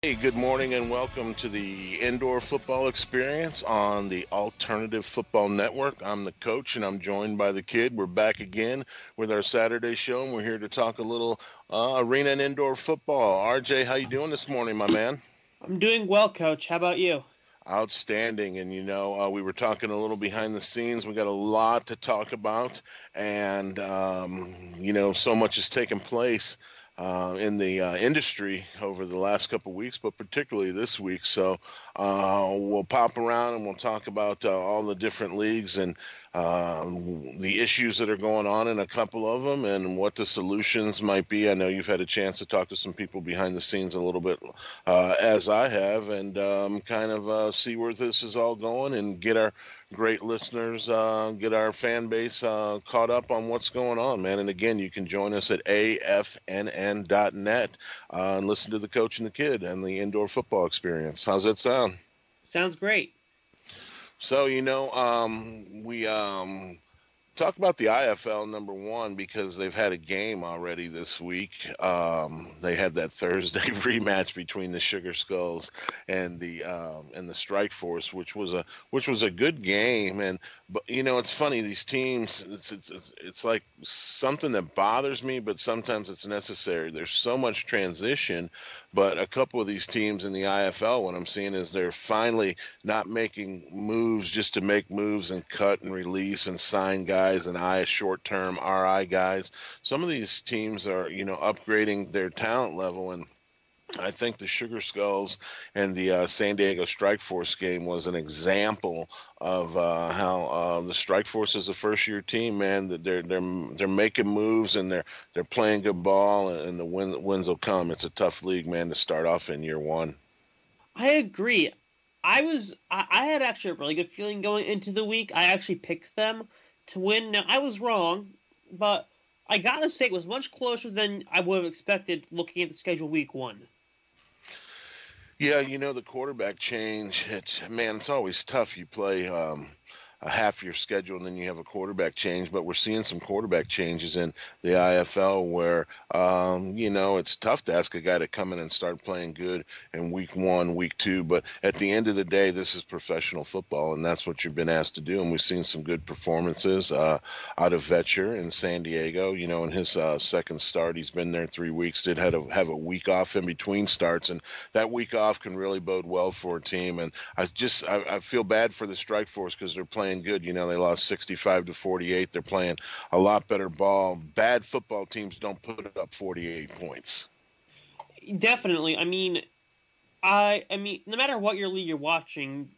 Hey, good morning and welcome to the Indoor Football Experience on the Alternative Football Network. I'm the coach and I'm joined by the kid. We're back again with our Saturday show and we're here to talk a little arena and indoor football. RJ, how you doing this morning, my man? I'm doing well, Coach. How about you? Outstanding. And we were talking a little behind the scenes. We got a lot to talk about, and so much has taken place in the industry over the last couple of weeks, but particularly this week. So we'll pop around and we'll talk about all the different leagues and the issues that are going on in a couple of them and what the solutions might be. I know you've had a chance to talk to some people behind the scenes a little bit, as I have, and kind of see where this is all going and get our great listeners, get our fan base caught up on what's going on, man. And again, you can join us at afnn.net and listen to the coach and the kid and the indoor football experience. How's that sound? Sounds great. So, we talk about the IFL number one because they've had a game already this week. They had that Thursday rematch between the Sugar Skulls and the Strike Force, which was a good game. And but it's funny, these teams. It's like something that bothers me, but sometimes it's necessary. There's so much transition, but a couple of these teams in the IFL, what I'm seeing is they're finally not making moves just to make moves and cut and release and sign guys and short-term RI guys. Some of these teams are, upgrading their talent level, and I think the Sugar Skulls and the San Diego Strike Force game was an example of how the Strike Force is a first-year team, man. That they're making moves and they're playing good ball, and the wins will come. It's a tough league, man, to start off in year one. I agree. I had actually a really good feeling going into the week. I actually picked them to win. Now I was wrong, but I gotta say it was much closer than I would have expected looking at the schedule week one. Yeah, the quarterback change. It's always tough. You play a half your schedule and then you have a quarterback change. But we're seeing some quarterback changes in the IFL where, it's tough to ask a guy to come in and start playing good in week one, week two. But at the end of the day, this is professional football, and that's what you've been asked to do. And we've seen some good performances out of Vetcher in San Diego. In his second start, he's been there 3 weeks, did have a week off in between starts. And that week off can really bode well for a team. And I feel bad for the Strike Force because they're playing good. They lost 65-48. They're playing a lot better ball. Bad football teams don't put up 48 points. Definitely. I mean, no matter what your league you're watching,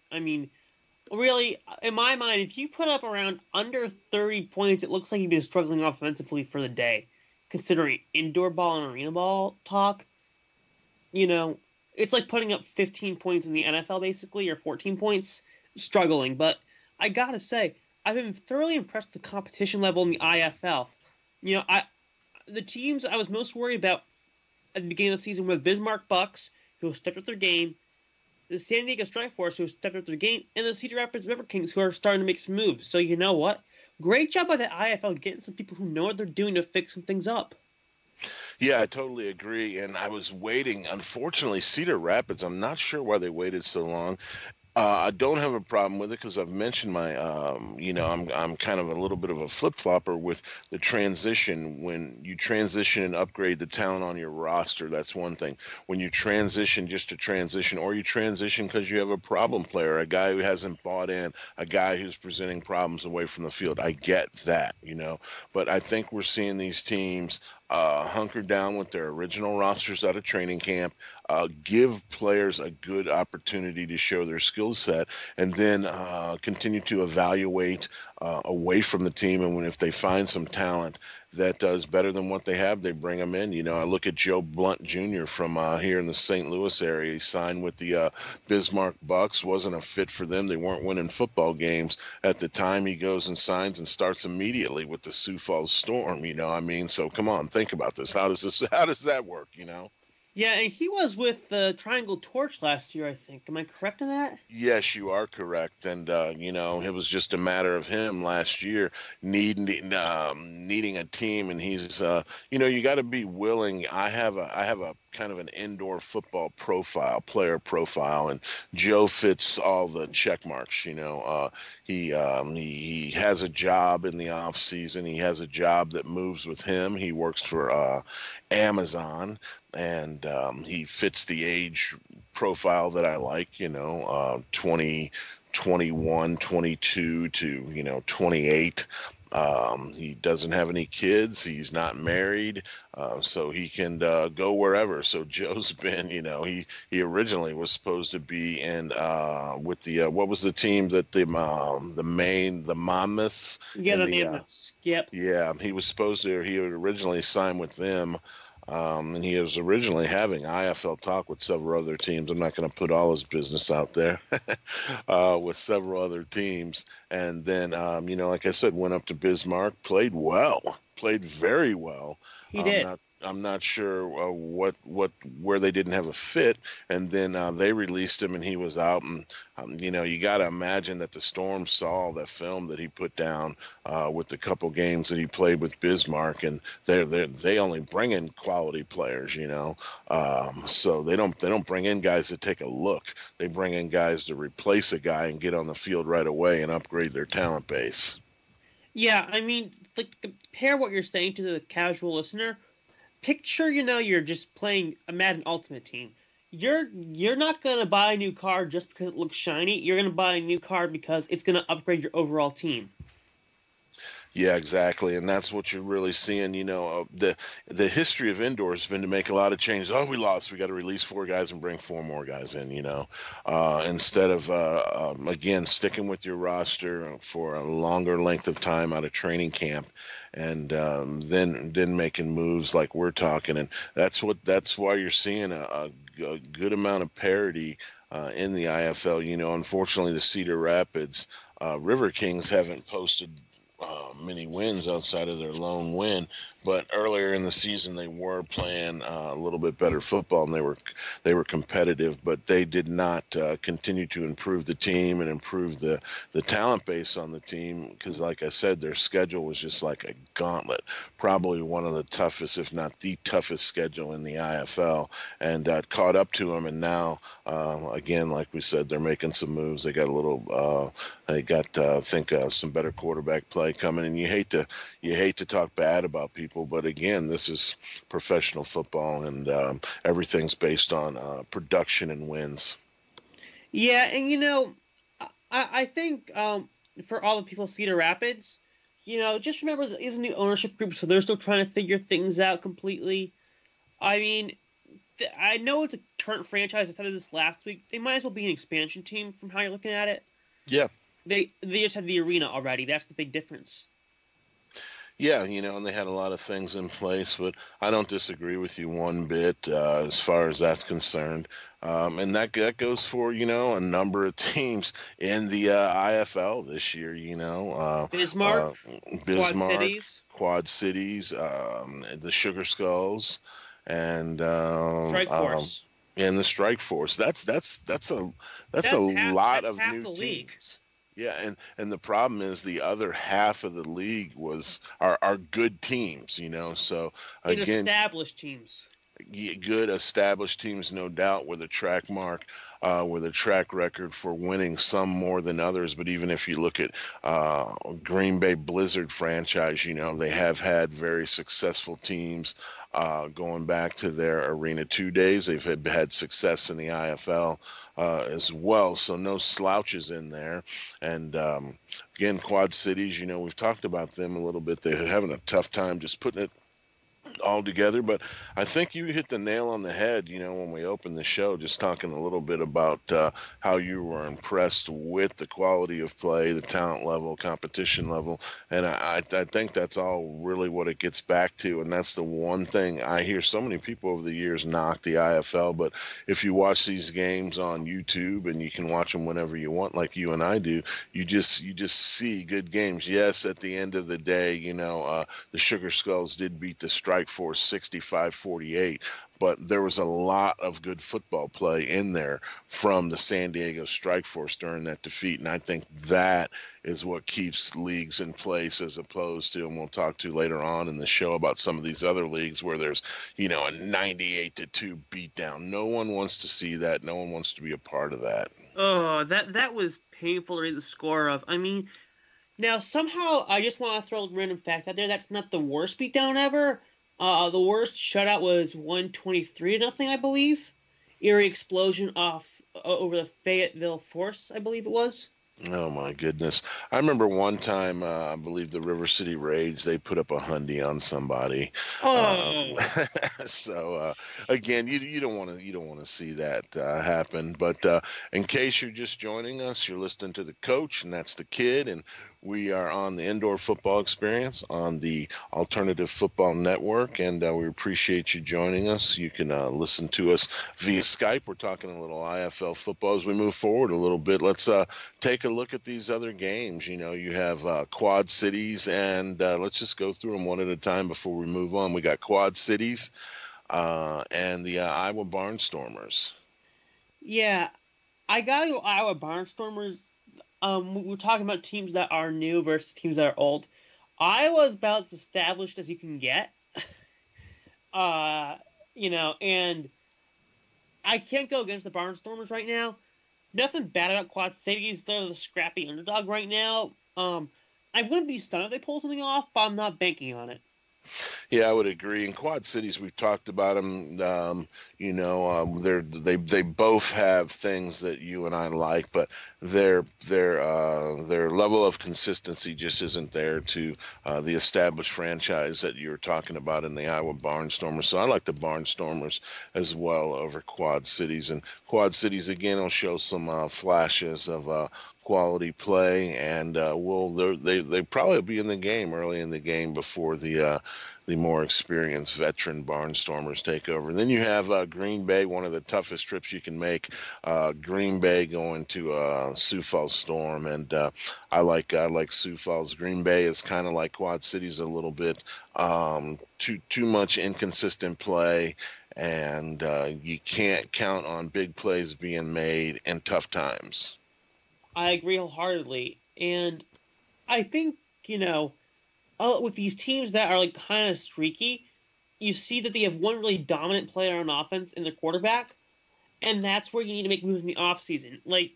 really, in my mind, if you put up around under 30 points, it looks like you've been struggling offensively for the day. Considering indoor ball and arena ball talk, you know, it's like putting up 15 points in the NFL, basically, or 14 points, struggling. But I gotta say, I've been thoroughly impressed with the competition level in the IFL. The teams I was most worried about at the beginning of the season were the Bismarck Bucks, who stepped up their game, the San Diego Strike Force, who stepped up their game, and the Cedar Rapids River Kings, who are starting to make some moves. So you know what? Great job by the IFL getting some people who know what they're doing to fix some things up. Yeah, I totally agree. And I was waiting. Unfortunately, Cedar Rapids, I'm not sure why they waited so long. I don't have a problem with it because I've mentioned I'm kind of a little bit of a flip flopper with the transition. When you transition and upgrade the talent on your roster, that's one thing. When you transition just to transition, or you transition because you have a problem player, a guy who hasn't bought in, a guy who's presenting problems away from the field, I get that. But I think we're seeing these teams hunker down with their original rosters out of training camp, give players a good opportunity to show their skill set, and then continue to evaluate away from the team. And if they find some talent that does better than what they have, they bring them in. I look at Joe Blount Jr. from here in the St. Louis area. He signed with the Bismarck Bucks, wasn't a fit for them. They weren't winning football games at the time. He goes and signs and starts immediately with the Sioux Falls Storm. So come on, think about this. How does that work? Yeah, and he was with the Triangle Torch last year, I think. Am I correct in that? Yes, you are correct, and it was just a matter of him last year needing a team, and he's you got to be willing. I have a kind of an indoor football player profile, and Joe fits all the check marks. He has a job in the off season. He has a job that moves with him. He works for Amazon, and he fits the age profile that I like. 20, 21, 22 to 28. He doesn't have any kids. He's not married, so he can go wherever. So Joe's been, he originally was supposed to be in with the what was the team that the Monmouths Yeah, and the the Mammoths. Yep. yeah, he was supposed to. He had originally signed with them, and he was originally having IFL talk with several other teams. I'm not going to put all his business out there with several other teams. And then, like I said, went up to Bismarck, played well, played very well. He did. I'm not sure where they didn't have a fit, and then they released him, and he was out. And you got to imagine that the Storm saw that film that he put down with the couple games that he played with Bismarck, and they only bring in quality players, so they don't bring in guys to take a look. They bring in guys to replace a guy and get on the field right away and upgrade their talent base. Yeah, I mean, like, compare what you're saying to the casual listener. Picture, you're just playing a Madden Ultimate Team. You're not gonna buy a new card just because it looks shiny. You're gonna buy a new card because it's gonna upgrade your overall team. Yeah, exactly, and that's what you're really seeing. The history of indoors has been to make a lot of changes. Oh, we lost. We got to release 4 guys and bring 4 more guys in. Instead of again sticking with your roster for a longer length of time out of training camp, and then making moves like we're talking, and that's why you're seeing a good amount of parity in the IFL. Unfortunately, the Cedar Rapids River Kings haven't posted many wins outside of their lone win, but earlier in the season they were playing a little bit better football, and they were competitive, but they did not continue to improve the team and improve the talent base on the team, because like I said, their schedule was just like a gauntlet, probably one of the toughest, if not the toughest schedule in the IFL, and caught up to them. And now again, like we said, they're making some moves. They got I think some better quarterback play coming, and you hate to talk bad about people, but again, this is professional football, and everything's based on production and wins. Yeah, and I think for all the people at Cedar Rapids, just remember there is a new ownership group, so they're still trying to figure things out completely. I mean, I know it's a current franchise. I said this last week. They might as well be an expansion team from how you're looking at it. Yeah. They just have the arena already. That's the big difference. Yeah, and they had a lot of things in place, but I don't disagree with you one bit as far as that's concerned. And that goes for, a number of teams in the IFL this year, Bismarck, Quad Cities, the Sugar Skulls, and Strike Force. And the Strike Force. That's a lot of new teams. League. Yeah, and the problem is the other half of the league are good teams, So again, established teams. Good established teams, no doubt, with a track record for winning, some more than others. But even if you look at Green Bay Blizzard franchise, they have had very successful teams going back to their Arena 2 days. They've had success in the IFL as well, so no slouches in there. And again, Quad Cities, we've talked about them a little bit. They're having a tough time just putting it all together, but I think you hit the nail on the head, when we opened the show, just talking a little bit about how you were impressed with the quality of play, the talent level, competition level, and I think that's all really what it gets back to, and that's the one thing I hear so many people over the years knock the IFL, but if you watch these games on YouTube, and you can watch them whenever you want, like you and I do, you just see good games. Yes, at the end of the day, the Sugar Skulls did beat the Strike Force 65-48. But there was a lot of good football play in there from the San Diego Strike Force during that defeat. And I think that is what keeps leagues in place, as opposed to, and we'll talk to later on in the show about some of these other leagues where there's, a 98-2 beatdown. No one wants to see that. No one wants to be a part of that. Oh, that was painful to read the score of. I mean, now somehow I just want to throw a random fact out there. That's not the worst beatdown ever. The worst shutout was 123-0, I believe. Erie explosion off over the Fayetteville Force, I believe it was. Oh my goodness! I remember one time, I believe the River City Raids, they put up a hundy on somebody. Oh, So again, you don't want to see that happen. But in case you're just joining us, you're listening to the coach, and that's the kid, and we are on the Indoor Football Experience on the Alternative Football Network, and we appreciate you joining us. You can listen to us via Skype. We're talking a little IFL football as we move forward a little bit. Let's take a look at these other games. You have Quad Cities, and let's just go through them one at a time before we move on. We got Quad Cities and the Iowa Barnstormers. yeah. I gotta go Iowa Barnstormers. We're talking about teams that are new versus teams that are old. Iowa's about as established as you can get. And I can't go against the Barnstormers right now. Nothing bad about Quad Cities. They're the scrappy underdog right now. I wouldn't be stunned if they pull something off, but I'm not banking on it. Yeah, I would agree. In Quad Cities, we've talked about them. They both have things that you and I like, but their level of consistency just isn't there to the established franchise that you're talking about in the Iowa Barnstormers. So I like the Barnstormers as well over Quad Cities. And Quad Cities again will show some flashes of quality play, and they probably be in the game early in the game before the more experienced veteran Barnstormers take over. And then you have Green Bay, one of the toughest trips you can make. Green Bay going to Sioux Falls Storm, and I like Sioux Falls. Green Bay is kind of like Quad Cities a little bit. Too much inconsistent play, and you can't count on big plays being made in tough times. I agree wholeheartedly. And I think, with these teams that are like kind of streaky, you see that they have one really dominant player on offense in their quarterback, and that's where you need to make moves in the offseason. Like,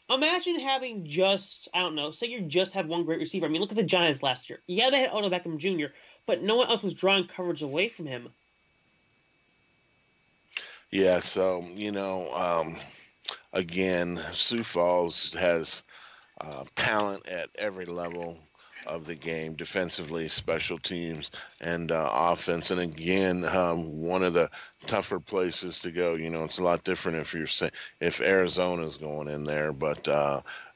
imagine having say you just have one great receiver. I mean, look at the Giants last year. Yeah, they had Odell Beckham Jr., but no one else was drawing coverage away from him. Yeah, so, again, Sioux Falls has talent at every level of the game, defensively, special teams, and offense. And again, one of the tougher places to go. It's a lot different if Arizona's going in there, but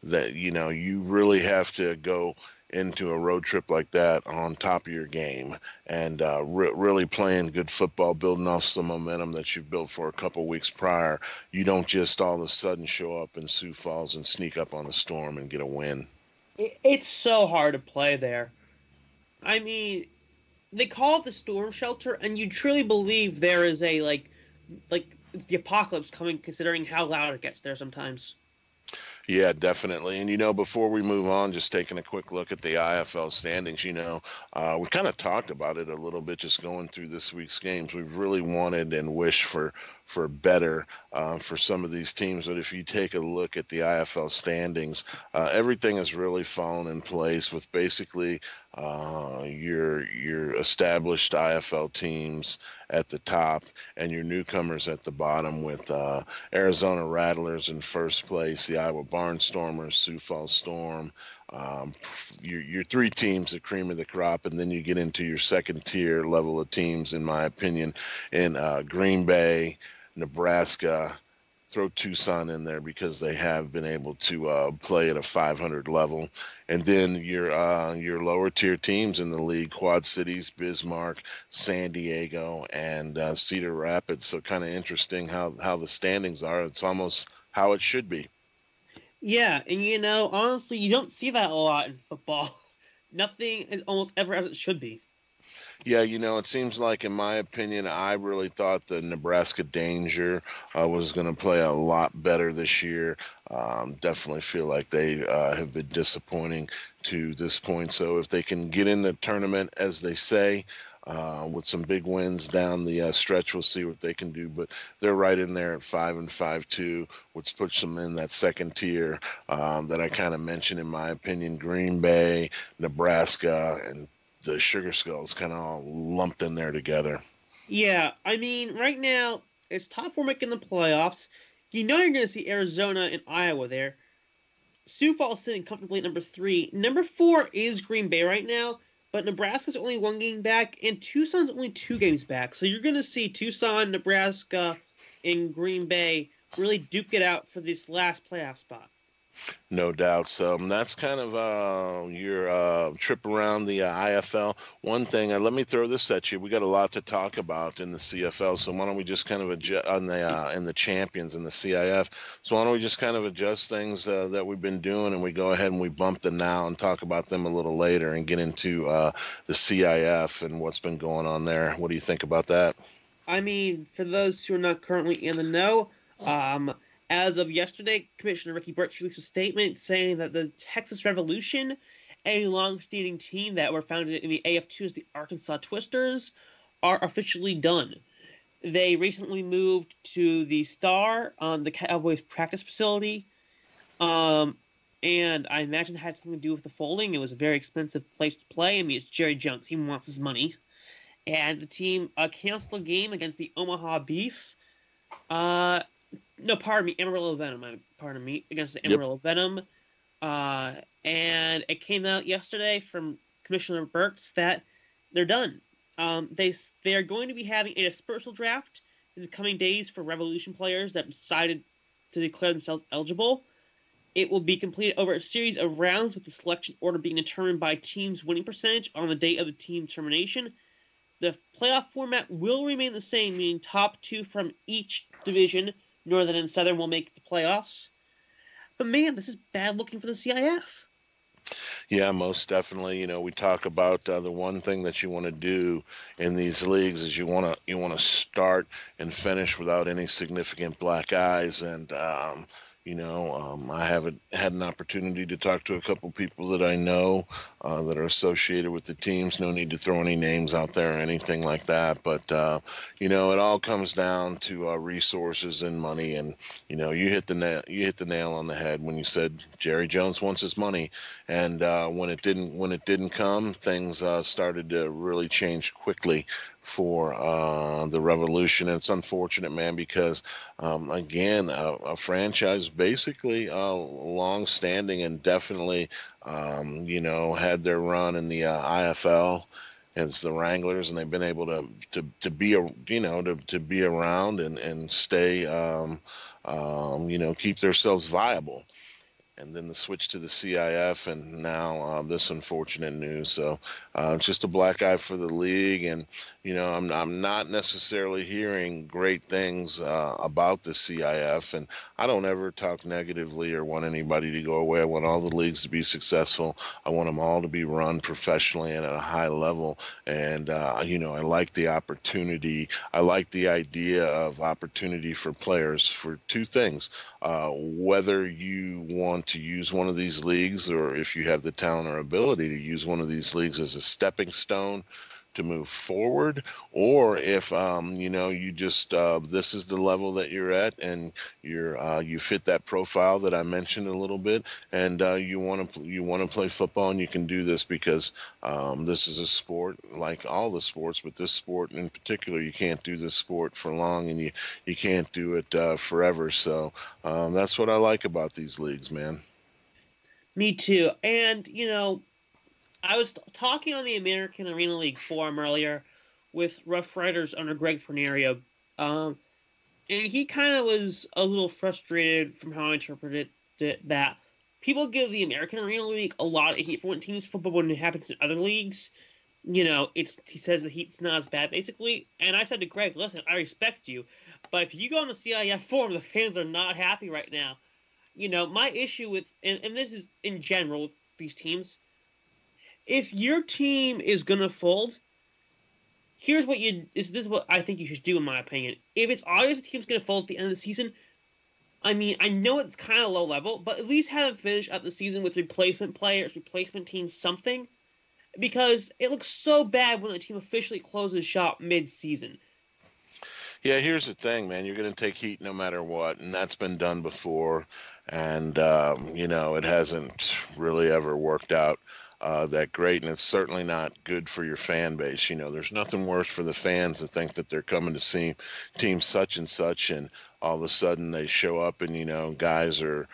that you really have to go into a road trip like that on top of your game and really playing good football, building off some momentum that you've built for a couple weeks prior. You don't just all of a sudden show up in Sioux Falls and sneak up on the Storm and get a win. It's so hard to play there. I mean, they call it the storm shelter, and you truly believe there is a like the apocalypse coming, considering how loud it gets there sometimes. Yeah, definitely. And, before we move on, just taking a quick look at the IFL standings, we kind of talked about it a little bit just going through this week's games. We've really wanted and wished for better for some of these teams. But if you take a look at the IFL standings, everything has really fallen in place with basically your established IFL teams at the top and your newcomers at the bottom, with Arizona Rattlers in first place, the Iowa Barnstormers, Sioux Falls Storm, your three teams, the cream of the crop, and then you get into your second tier level of teams, in my opinion, in Green Bay, Nebraska. Throw Tucson in there because they have been able to play at a 500 level. And then your lower tier teams in the league, Quad Cities, Bismarck, San Diego, and Cedar Rapids. So kind of interesting how the standings are. It's almost how it should be. Yeah, and honestly, you don't see that a lot in football. Nothing is almost ever as it should be. Yeah, it seems like, in my opinion, I really thought the Nebraska Danger was going to play a lot better this year. Definitely feel like they have been disappointing to this point. So if they can get in the tournament, as they say, with some big wins down the stretch, we'll see what they can do. But they're right in there at 5-5 too, which puts them in that second tier that I kind of mentioned in my opinion. Green Bay, Nebraska, and the Sugar Skulls kind of all lumped in there together. Yeah, I mean, right now it's top four making the playoffs. You know you're going to see Arizona and Iowa there. Sioux Falls sitting comfortably at number 3. Number 4 is Green Bay right now, but Nebraska's only 1 game back, and Tucson's only 2 games back. So you're going to see Tucson, Nebraska, and Green Bay really duke it out for this last playoff spot. No doubt. So that's kind of your trip around the IFL. One thing, let me throw this at you. We got a lot to talk about in the CFL. So why don't we just kind of adjust on the in the champions in the CIF? So why don't we just kind of adjust things that we've been doing, and we go ahead and we bump them now and talk about them a little later and get into the CIF and what's been going on there. What do you think about that? I mean, for those who are not currently in the know, as of yesterday, Commissioner Ricky Birch released a statement saying that the Texas Revolution, a long-standing team that were founded in the AF2 as the Arkansas Twisters, are officially done. They recently moved to the Star on the Cowboys practice facility, and I imagine it had something to do with the folding. It was a very expensive place to play. I mean, it's Jerry Jones. He wants his money. And the team canceled a game against the Omaha Beef. No, pardon me, Amarillo Venom. Pardon me, against the Yep. Amarillo Venom. And it came out yesterday from Commissioner Burks that they're done. They are going to be having a dispersal draft in the coming days for Revolution players that decided to declare themselves eligible. It will be completed over a series of rounds, with the selection order being determined by team's winning percentage on the date of the team termination. The playoff format will remain the same, meaning top 2 from each division, Northern and Southern, will make the playoffs. But man, this is bad looking for the CIF. Yeah, most definitely. We talk about the one thing that you want to do in these leagues is you want to start and finish without any significant black eyes. And I haven't had an opportunity to talk to a couple people that I know that are associated with the teams. No need to throw any names out there or anything like that. But it all comes down to resources and money. And you hit the nail on the head when you said Jerry Jones wants his money. And when it didn't come, things started to really change quickly for the Revolution. And it's unfortunate, man, because again, a franchise basically long-standing and definitely, had their run in the IFL as the Wranglers, and they've been able to be to be around and stay, keep themselves viable. And then the switch to the CIF, and now this unfortunate news. So just a black eye for the league, and I'm not necessarily hearing great things about the CIF, and I don't ever talk negatively or want anybody to go away. I want all the leagues to be successful. I want them all to be run professionally and at a high level. And I like the opportunity. I like the idea of opportunity for players for two things: whether you want to use one of these leagues, or if you have the talent or ability to use one of these leagues as a stepping stone to move forward, or if you just this is the level that you're at, and you fit that profile that I mentioned a little bit, and you want to play football, and you can do this because this is a sport like all the sports, but this sport in particular, you can't do this sport for long, and you can't do it forever. So that's what I like about these leagues, man. Me too. And, I was talking on the American Arena League forum earlier with Rough Riders owner Greg Fernario. And he kind of was a little frustrated from how I interpreted it, that people give the American Arena League a lot of heat for when teams football when it happens in other leagues. He says the heat's not as bad, basically. And I said to Greg, listen, I respect you, but if you go on the CIF forum, the fans are not happy right now. My issue with, and this is in general with these teams, if your team is going to fold, Here's what this is what I think you should do, in my opinion. If it's obvious the team's going to fold at the end of the season, I mean, I know it's kind of low level, but at least have them finish out the season with replacement players, replacement teams, something. Because it looks so bad when the team officially closes shop mid-season. Yeah, here's the thing, man. You're going to take heat no matter what, and that's been done before. And, it hasn't really ever worked out that great, and it's certainly not good for your fan base. There's nothing worse for the fans to think that they're coming to see team such and such, and all of a sudden they show up and, guys are,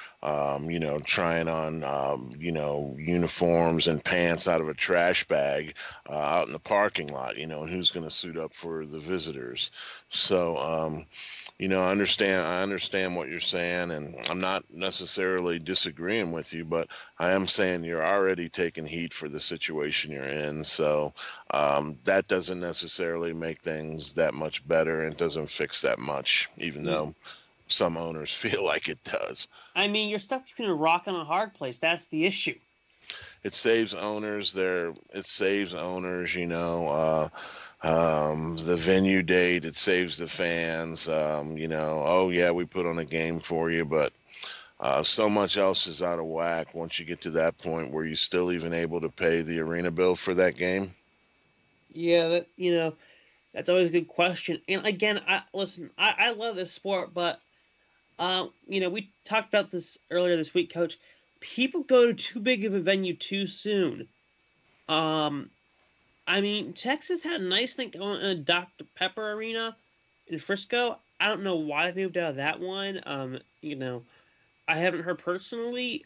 trying on, uniforms and pants out of a trash bag out in the parking lot, and who's going to suit up for the visitors. So, I understand what you're saying, and I'm not necessarily disagreeing with you, but I am saying you're already taking heat for the situation you're in. So that doesn't necessarily make things that much better, and it doesn't fix that much, even though some owners feel like it does. I mean, you're stuck between a rock and a hard place. That's the issue. It saves owners the venue date, it saves the fans. Oh yeah, we put on a game for you, but so much else is out of whack once you get to that point where you're still even able to pay the arena bill for that game. Yeah, that's always a good question. And again, I love this sport, but we talked about this earlier this week, Coach. People go to too big of a venue too soon. I mean, Texas had a nice thing going in a Dr. Pepper Arena in Frisco. I don't know why they moved out of that one. I haven't heard personally.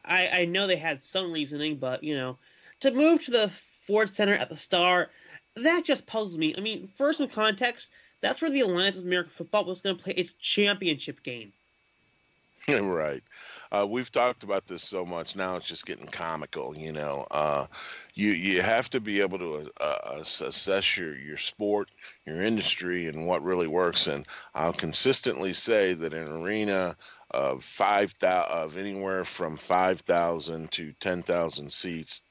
I know they had some reasoning, but, to move to the Ford Center at the Star, that just puzzles me. I mean, for some context, that's where the Alliance of American Football was going to play its championship game. Right. We've talked about this so much now; it's just getting comical. You have to be able to assess your sport, your industry, and what really works. And I'll consistently say that an arena of anywhere from 5,000 to 10,000 seats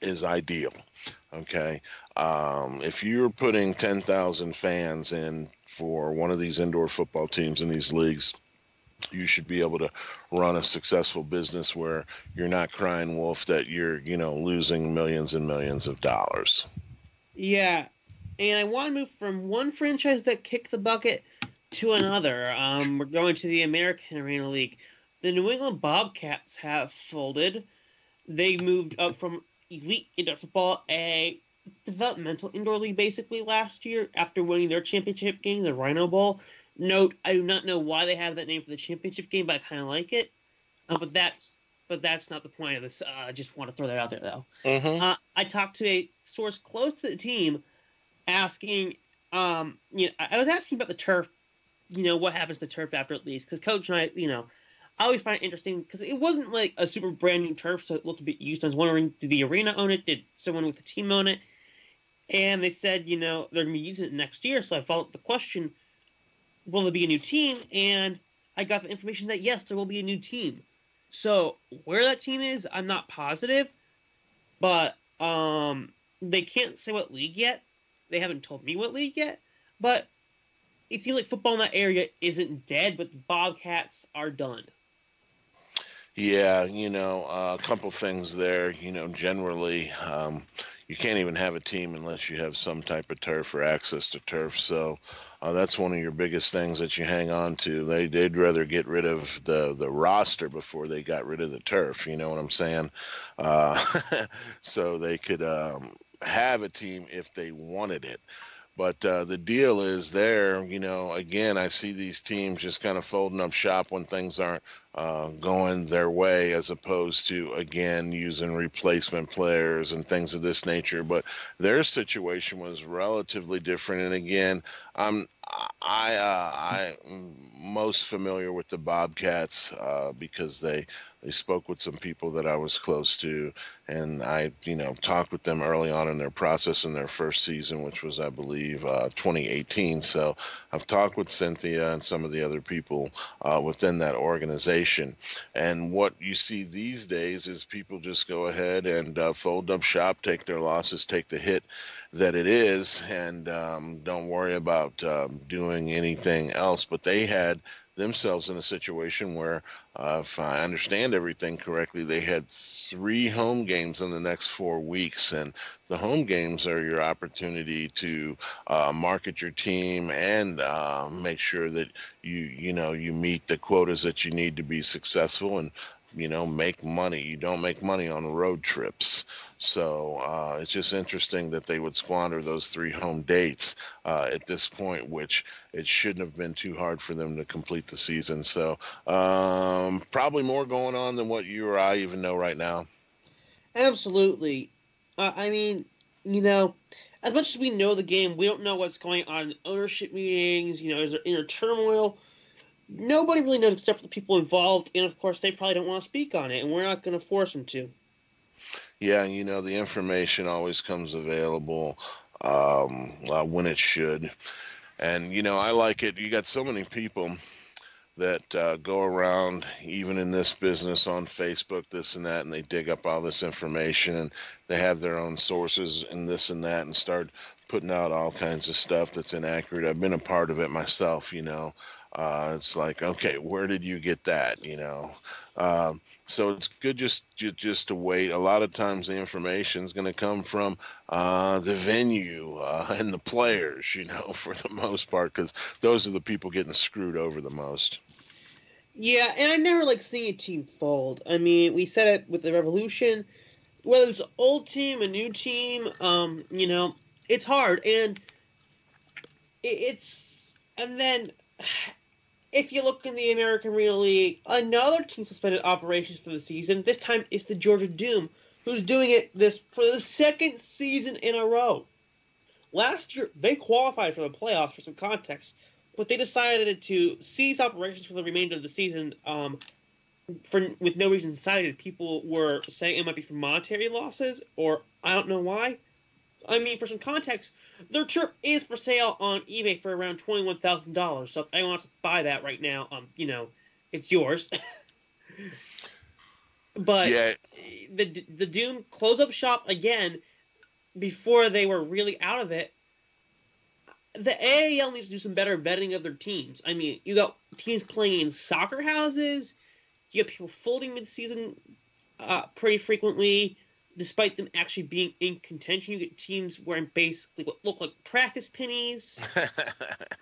is ideal. Okay, if you're putting 10,000 fans in for one of these indoor football teams in these leagues, you should be able to run a successful business where you're not crying wolf that you're, losing millions and millions of dollars. Yeah, and I want to move from one franchise that kicked the bucket to another. We're going to the American Arena League. The New England Bobcats have folded. They moved up from elite indoor football, a developmental indoor league, basically last year after winning their championship game, the Rhino Bowl. Note, I do not know why they have that name for the championship game, but I kind of like it. But that's not the point of this. I just want to throw that out there, though. Mm-hmm. I talked to a source close to the team, asking, I was asking about the turf. What happens to turf after it leaves? Because Coach and I always find it interesting because it wasn't like a super brand new turf, so it looked a bit used. I was wondering, did the arena own it? Did someone with the team own it? And they said, they're going to be using it next year. So I followed up the question, will there be a new team? And I got the information that, yes, there will be a new team. So where that team is, I'm not positive. But they can't say what league yet. They haven't told me what league yet. But it seems like football in that area isn't dead, but the Bobcats are done. Yeah, a couple things there. Generally, you can't even have a team unless you have some type of turf or access to turf. So that's one of your biggest things that you hang on to. They'd rather get rid of the roster before they got rid of the turf. You know what I'm saying? So they could have a team if they wanted it. But the deal is there, again, I see these teams just kind of folding up shop when things aren't going their way, as opposed to, again, using replacement players and things of this nature. But their situation was relatively different. And again, I'm most familiar with the Bobcats because they spoke with some people that I was close to, and I talked with them early on in their process in their first season, which was I believe 2018. So I've talked with Cynthia and some of the other people within that organization, and what you see these days is people just go ahead and fold up shop, take their losses, take the hit that it is, and don't worry about doing anything else. But they had themselves in a situation where, if I understand everything correctly, they had 3 home games in the next 4 weeks, and the home games are your opportunity to market your team and make sure that you meet the quotas that you need to be successful and make money. You don't make money on road trips. So it's just interesting that they would squander those 3 home dates at this point, which it shouldn't have been too hard for them to complete the season. So probably more going on than what you or I even know right now. Absolutely. I mean, as much as we know the game, we don't know what's going on in ownership meetings. Is there inner turmoil? Nobody really knows except for the people involved, and of course, they probably don't want to speak on it, and we're not going to force them to. Yeah, the information always comes available when it should. And, I like it. You got so many people that go around, even in this business, on Facebook, this and that, and they dig up all this information and they have their own sources and this and that and start putting out all kinds of stuff that's inaccurate. I've been a part of it myself. It's like, okay, where did you get that? So it's good just to wait. A lot of times the information is going to come from the venue and the players, for the most part, because those are the people getting screwed over the most. Yeah, and I never like seeing a team fold. I mean, we said it with the Revolution, whether it's an old team, a new team, it's hard, and and then if you look in the American Arena League, another team suspended operations for the season. This time it's the Georgia Doom, who's doing it this for the second season in a row. Last year, they qualified for the playoffs for some context, but they decided to cease operations for the remainder of the season with no reason cited. People were saying it might be for monetary losses, or I don't know why. I mean, for some context, their chirp is for sale on eBay for around $21,000. So if anyone wants to buy that right now, it's yours. But Yeah, the Doom closed up shop again before they were really out of it. The AAL needs to do some better vetting of their teams. I mean, you got teams playing in soccer houses. You got people folding midseason pretty frequently, despite them actually being in contention. You get teams wearing basically what look like practice pennies.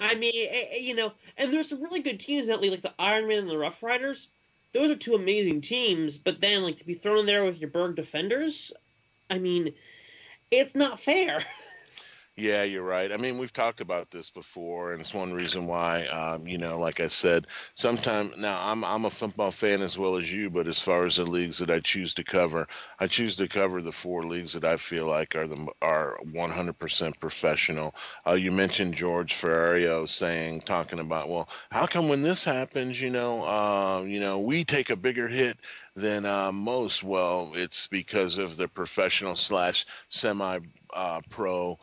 I mean, and there's some really good teams in that league, like the Ironmen and the Rough Riders. Those are two amazing teams, but then, like, to be thrown in there with your Berg defenders, I mean, it's not fair. Yeah, you're right. I mean, we've talked about this before, and it's one reason why, like I said, sometimes now I'm a football fan as well as you, but as far as the leagues that I choose to cover the 4 leagues that I feel like are 100% professional. You mentioned George Ferrario talking about, well, how come when this happens, we take a bigger hit than most? Well, it's because of the professional slash semi pro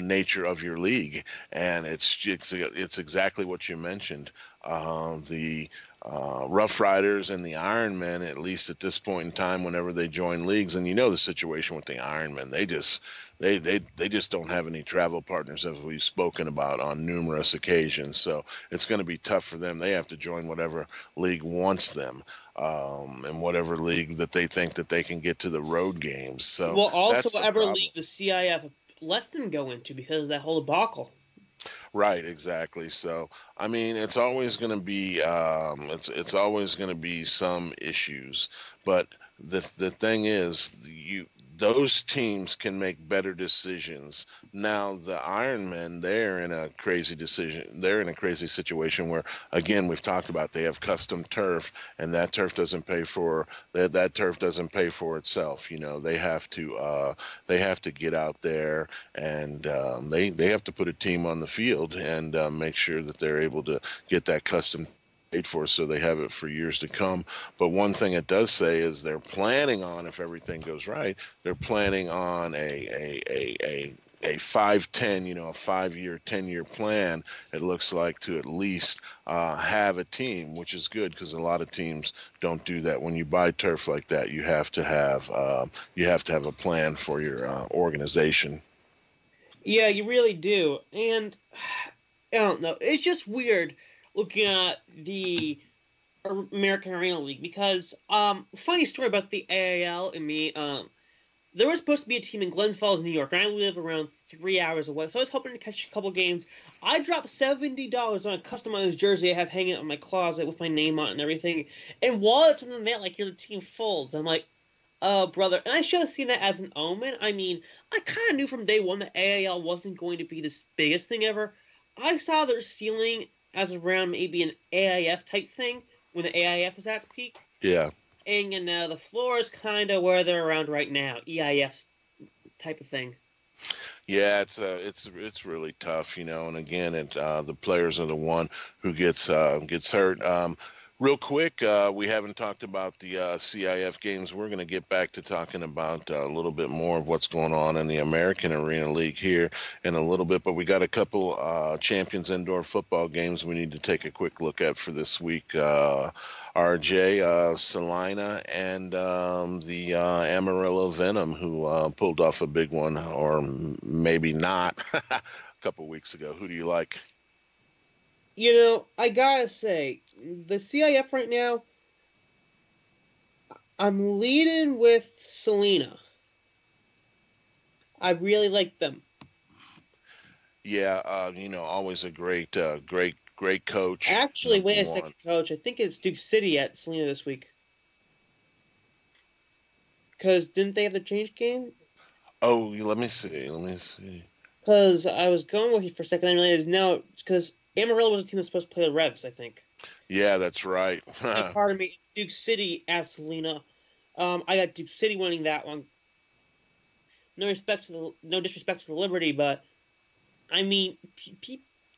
nature of your league, and it's exactly what you mentioned. The Rough Riders and the Ironmen, at least at this point in time, whenever they join leagues, and the situation with the Ironmen, they just don't have any travel partners, as we've spoken about on numerous occasions. So it's going to be tough for them. They have to join whatever league wants them. And whatever league that they think that they can get to the road games. So Well, also that's the whatever problem. league the CIF lets them go into because of that whole debacle. Right, exactly. So, I mean, it's always going to be it's always going to be some issues, but the thing is, those teams can make better decisions. Now the Ironmen, they're in a crazy decision. They're in a crazy situation where, again, we've talked about they have custom turf, and that turf doesn't pay for that turf doesn't pay for itself. They have to get out there and they have to put a team on the field and make sure that they're able to get that custom paid for so they have it for years to come. But one thing it does say is they're planning on, if everything goes right, they're planning on a 5-10, a 5-year, 10-year plan, it looks like, to at least have a team, which is good because a lot of teams don't do that. When you buy turf like that, you have to have a plan for your organization. Yeah, you really do. And I don't know. It's just weird looking at the American Arena League because funny story about the AAL and me. There was supposed to be a team in Glens Falls, New York, and I live around 3 hours away, so I was hoping to catch a couple games. I dropped $70 on a customized jersey I have hanging out in my closet with my name on it and everything. And while it's in the mail, like, the team folds. I'm like, oh, brother. And I should have seen that as an omen. I mean, I kind of knew from day one that AAL wasn't going to be the biggest thing ever. I saw their ceiling as around maybe an AIF type thing when the AIF was at its peak. Yeah. And the floor is kind of where they're around right now, EIF type of thing. Yeah, it's really tough, and again, the players are the one who gets hurt. Real quick, we haven't talked about the CIF games. We're going to get back to talking about a little bit more of what's going on in the American Arena League here in a little bit, but we got a couple Champions Indoor Football games we need to take a quick look at for this week. RJ, Salina, and the Amarillo Venom, who pulled off a big one, or maybe not, a couple weeks ago. Who do you like? I gotta say, the CIF right now, I'm leading with Salina. I really like them. Yeah, always a great coach. Actually, wait a second, Coach. I think it's Duke City at Salina this week. Because didn't they have the change game? Oh, let me see. Because I was going with you for a second, and I realized no, because Amarillo was a team that's supposed to play the Revs, I think. Yeah, that's right. Pardon me, Duke City at Salina. I got Duke City winning that one. No disrespect to the Liberty, but I mean,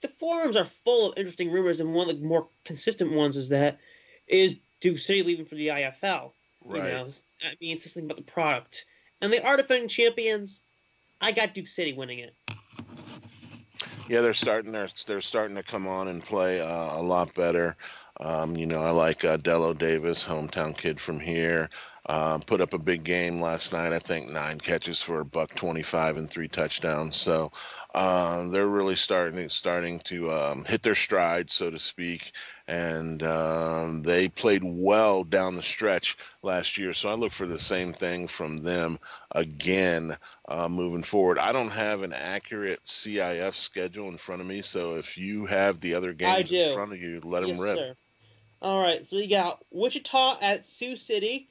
the forums are full of interesting rumors, and one of the more consistent ones is Duke City leaving for the IFL. Right. I mean, it's just something about the product, and they are defending champions. I got Duke City winning it. Yeah, they're starting to come on and play a lot better. I like Dello Davis, hometown kid from here. Put up a big game last night. I think 9 catches for $125 and 3 touchdowns. So they're really starting to hit their stride, so to speak. And they played well down the stretch last year. So I look for the same thing from them again moving forward. I don't have an accurate CIF schedule in front of me. So if you have the other games in front of you, let them rip. Sir. All right, so we got Wichita at Sioux City.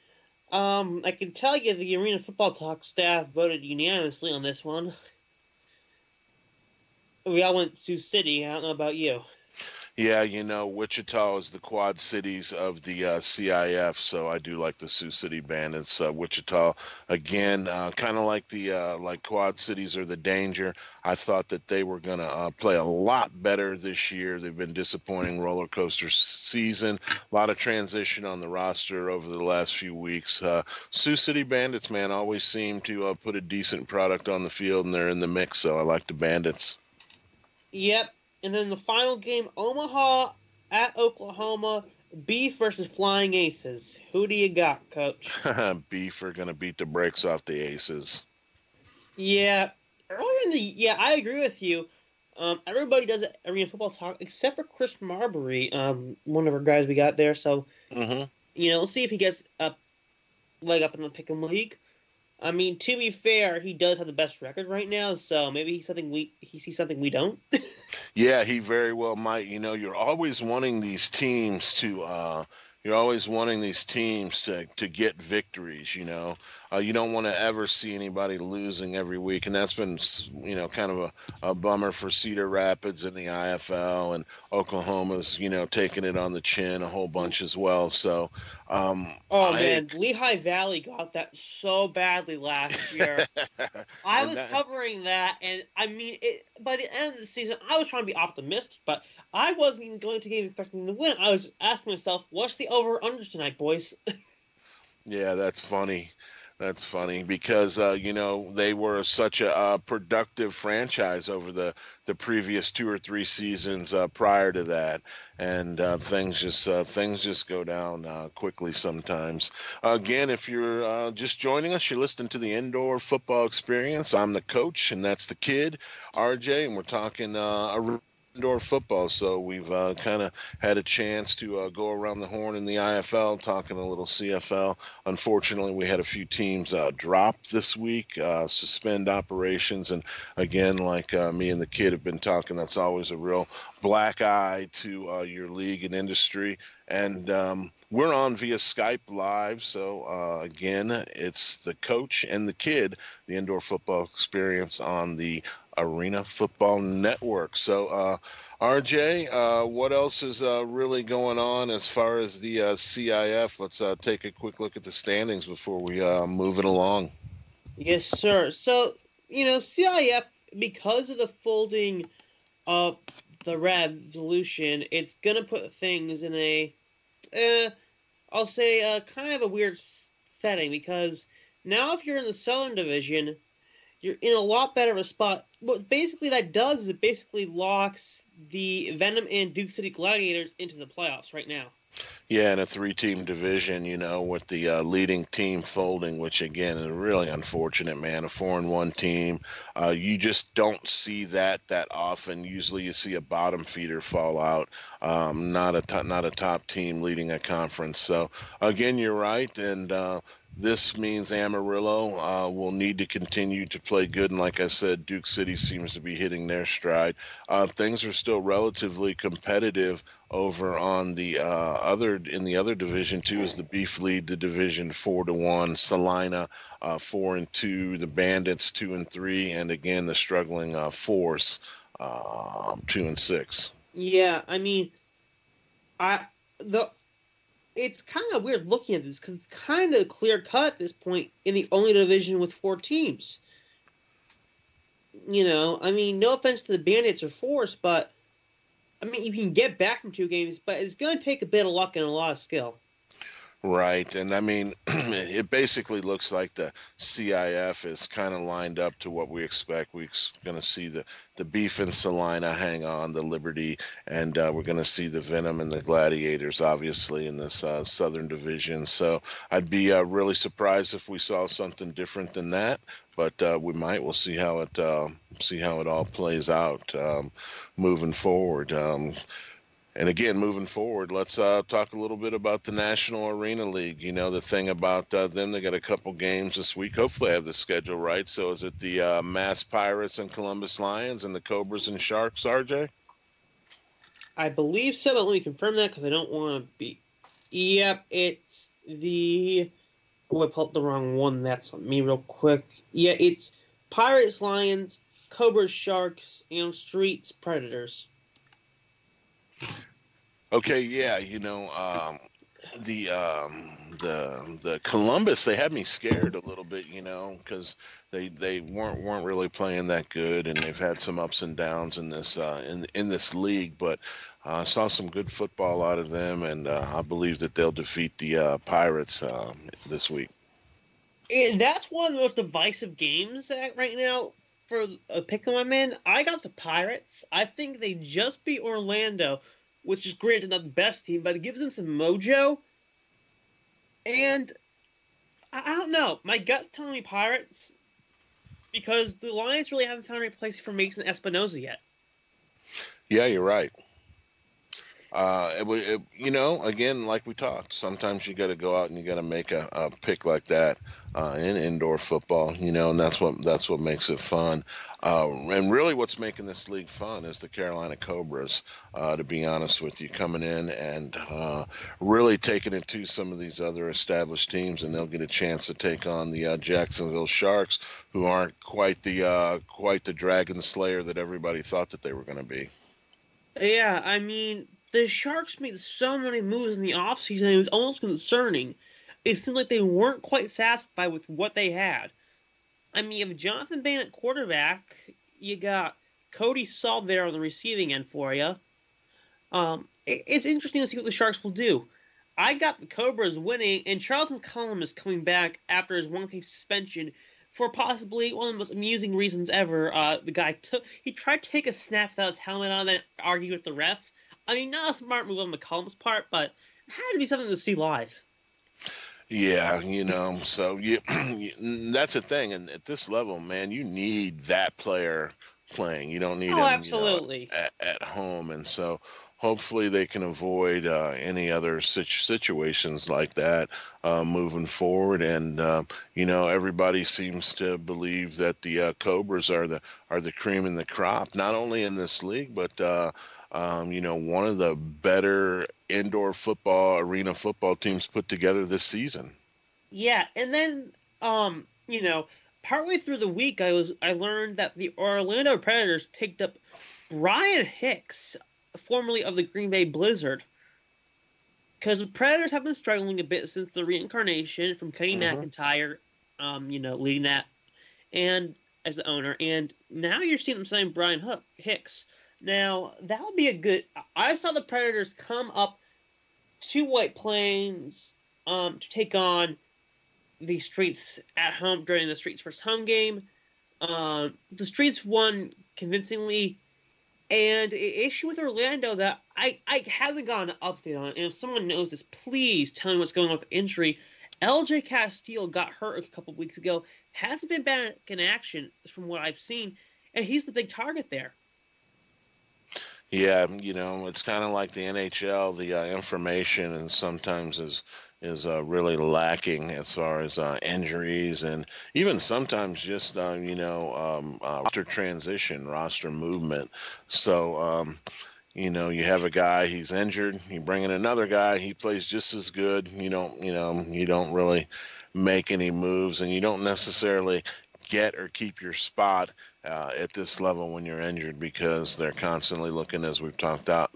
I can tell you the Arena Football Talk staff voted unanimously on this one. We all went Sioux City. I don't know about you. Yeah, Wichita is the Quad Cities of the CIF, so I do like the Sioux City Bandits. Wichita, again, kind of like the like Quad Cities or the Danger. I thought that they were going to play a lot better this year. They've been disappointing roller coaster season. A lot of transition on the roster over the last few weeks. Sioux City Bandits, man, always seem to put a decent product on the field, and they're in the mix, so I like the Bandits. Yep. And then the final game, Omaha at Oklahoma, Beef versus Flying Aces. Who do you got, Coach? Beef are going to beat the brakes off the Aces. Yeah. I agree with you. Everybody does it Arena Football Talk except for Chris Marbury, one of our guys we got there. So, we'll see if he gets a leg up in the Pick'em League. I mean, to be fair, he does have the best record right now, so maybe he sees something we don't. Yeah, he very well might. You're always wanting these teams to get victories. You don't want to ever see anybody losing every week, and that's been kind of a bummer for Cedar Rapids in the IFL, and Oklahoma's taking it on the chin a whole bunch as well. So Oh I man, Lehigh Valley got that so badly last year. I and was that covering that, and I mean, by the end of the season, I was trying to be optimistic, but I wasn't even going to game expecting to win. I was asking myself, what's the over/under tonight, boys? Yeah, that's funny. That's funny because they were such a productive franchise over the previous 2 or 3 seasons prior to that, and things just go down quickly sometimes. Again, if you're just joining us, you're listening to the Indoor Football Experience. I'm the coach, and that's the kid, RJ, and we're talking indoor football. So we've kind of had a chance to go around the horn in the IFL, talking a little CFL. Unfortunately, we had a few teams drop this week, suspend operations, and again, like me and the kid have been talking, that's always a real black eye to your league and industry. And we're on via Skype live, so again, it's the coach and the kid, the Indoor Football Experience on the Arena Football Network. So, RJ, what else is really going on as far as the CIF? Let's take a quick look at the standings before we move it along. Yes, sir. So, CIF, because of the folding of the resolution, it's going to put things in I'll say, kind of a weird setting, because now if you're in the Southern Division, you're in a lot better of a spot. What basically that does is it basically locks the Venom and Duke City Gladiators into the playoffs right now. Yeah, in a three-team division, with the leading team folding, which again is really unfortunate, man. A 4-1 team, you just don't see that often. Usually, you see a bottom feeder fall out, not a top team leading a conference. So again, you're right, and this means Amarillo will need to continue to play good. And like I said, Duke City seems to be hitting their stride. Things are still relatively competitive over on the other division too. Is the Beef lead the division 4-1, Salina 4-2, the Bandits 2-3, and again the struggling Force 2-6. Yeah, I mean, I the it's kind of weird looking at this because it's kind of clear cut at this point in the only division with 4 teams. I mean, no offense to the Bandits or Force, but I mean, you can get back from 2 games, but it's going to take a bit of luck and a lot of skill. Right, and I mean, it basically looks like the CIF is kind of lined up to what we expect. We're going to see the Beef and Salina hang on, the Liberty, and we're going to see the Venom and the Gladiators, obviously, in this Southern Division. So I'd be really surprised if we saw something different than that, but we might. We'll see how it all plays out moving forward. And again, moving forward, let's talk a little bit about the National Arena League. The thing about them, they got a couple games this week. Hopefully, I have the schedule right. So, is it the Mass Pirates and Columbus Lions and the Cobras and Sharks, RJ? I believe so, but let me confirm that because I don't want to be. Yep, it's the. Oh, I pulled up the wrong one. That's me real quick. Yeah, it's Pirates, Lions, Cobras, Sharks, and Streets, Predators. Okay, yeah, the Columbus, they had me scared a little bit, because they weren't really playing that good, and they've had some ups and downs in this in this league, but I saw some good football out of them, and I believe that they'll defeat the Pirates this week. And that's one of the most divisive games right now for a pick on my man. I got the Pirates. I think they just beat Orlando, which is granted not the best team, but it gives them some mojo. And I don't know. My gut's telling me Pirates because the Lions really haven't found a replacement for Mason Espinoza yet. Yeah, you're right. Again, like we talked, sometimes you got to go out and you got to make a pick like that in indoor football, and that's what makes it fun. And really, what's making this league fun is the Carolina Cobras. To be honest with you, coming in and really taking it to some of these other established teams, and they'll get a chance to take on the Jacksonville Sharks, who aren't quite the Dragon Slayer that everybody thought that they were going to be. Yeah, I mean, the Sharks made so many moves in the offseason, it was almost concerning. It seemed like they weren't quite satisfied with what they had. I mean, you have Jonathan Bain at quarterback, you got Cody Saul there on the receiving end for you. It's interesting to see what the Sharks will do. I got the Cobras winning, and Charleston Cobras is coming back after his one-game suspension for possibly one of the most amusing reasons ever. The guy tried to take a snap without his helmet on and argue with the ref. I mean, not a smart move on McCollum's part, but it had to be something to see live. Yeah, so that's the thing. And at this level, man, you need that player playing. You don't need him, Absolutely. at home. And so hopefully they can avoid any other situations like that moving forward. And everybody seems to believe that the Cobras are the cream in the crop, not only in this league, but one of the better indoor arena football teams put together this season. Yeah, and then partway through the week, I learned that the Orlando Predators picked up Brian Hicks, formerly of the Green Bay Blizzard, because the Predators have been struggling a bit since the reincarnation from Kenny McIntyre, leading that, and as the owner, and now you're seeing them sign Brian Hicks. Now that'll be a good. I saw the Predators come up to White Plains to take on the Streets at home during the Streets first home game. The Streets won convincingly, and an issue with Orlando that I haven't gotten an update on, and if someone knows this, please tell me what's going on with the injury. LJ Castile got hurt a couple weeks ago, hasn't been back in action from what I've seen, and he's the big target there. Yeah, it's kind of like the NHL. The information and sometimes is really lacking as far as injuries and even sometimes just roster transition, roster movement. So you have a guy, he's injured, you bring in another guy, he plays just as good. You don't really make any moves, and you don't necessarily get or keep your spot at this level when you're injured, because they're constantly looking, as we've talked about,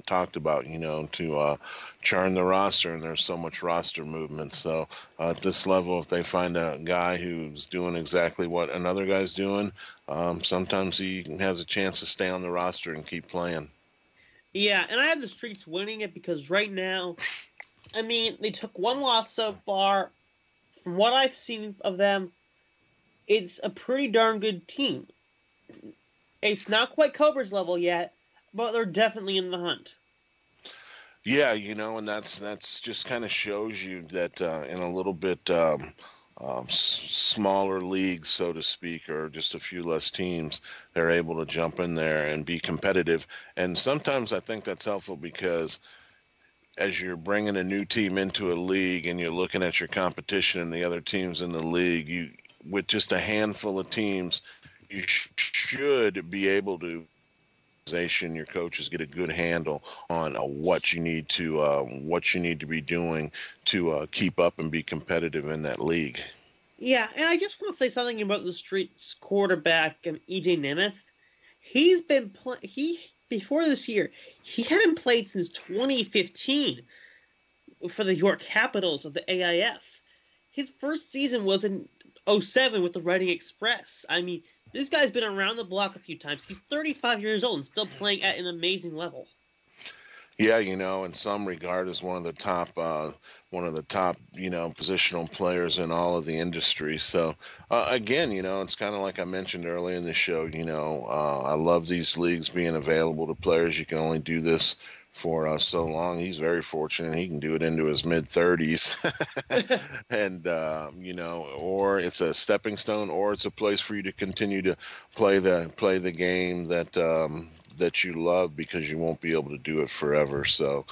to churn the roster, and there's so much roster movement. So at this level, if they find a guy who's doing exactly what another guy's doing, sometimes he has a chance to stay on the roster and keep playing. Yeah, and I have the Streets winning it because right now, I mean, they took one loss so far. From what I've seen of them, it's a pretty darn good team. It's not quite Cobras level yet, but they're definitely in the hunt. Yeah, and that's just kind of shows you that in a little bit smaller leagues, so to speak, or just a few less teams, they're able to jump in there and be competitive. And sometimes I think that's helpful because as you're bringing a new team into a league and you're looking at your competition and the other teams in the league, with just a handful of teams, you should be able to, your coaches get a good handle on what you need to be doing to keep up and be competitive in that league. Yeah, and I just want to say something about the Streets quarterback, EJ Nemeth. He's been before this year, he hadn't played since 2015 for the York Capitals of the AIF. His first season was in 2007 with the Reading Express. I mean, this guy's been around the block a few times. He's 35 years old and still playing at an amazing level. Yeah, in some regard, is one of the top, positional players in all of the industry. So, again, it's kind of like I mentioned earlier in the show. I love these leagues being available to players. You can only do this for so long. He's very fortunate; he can do it into his mid-30s, and or it's a stepping stone, or it's a place for you to continue to play the game that that you love because you won't be able to do it forever. So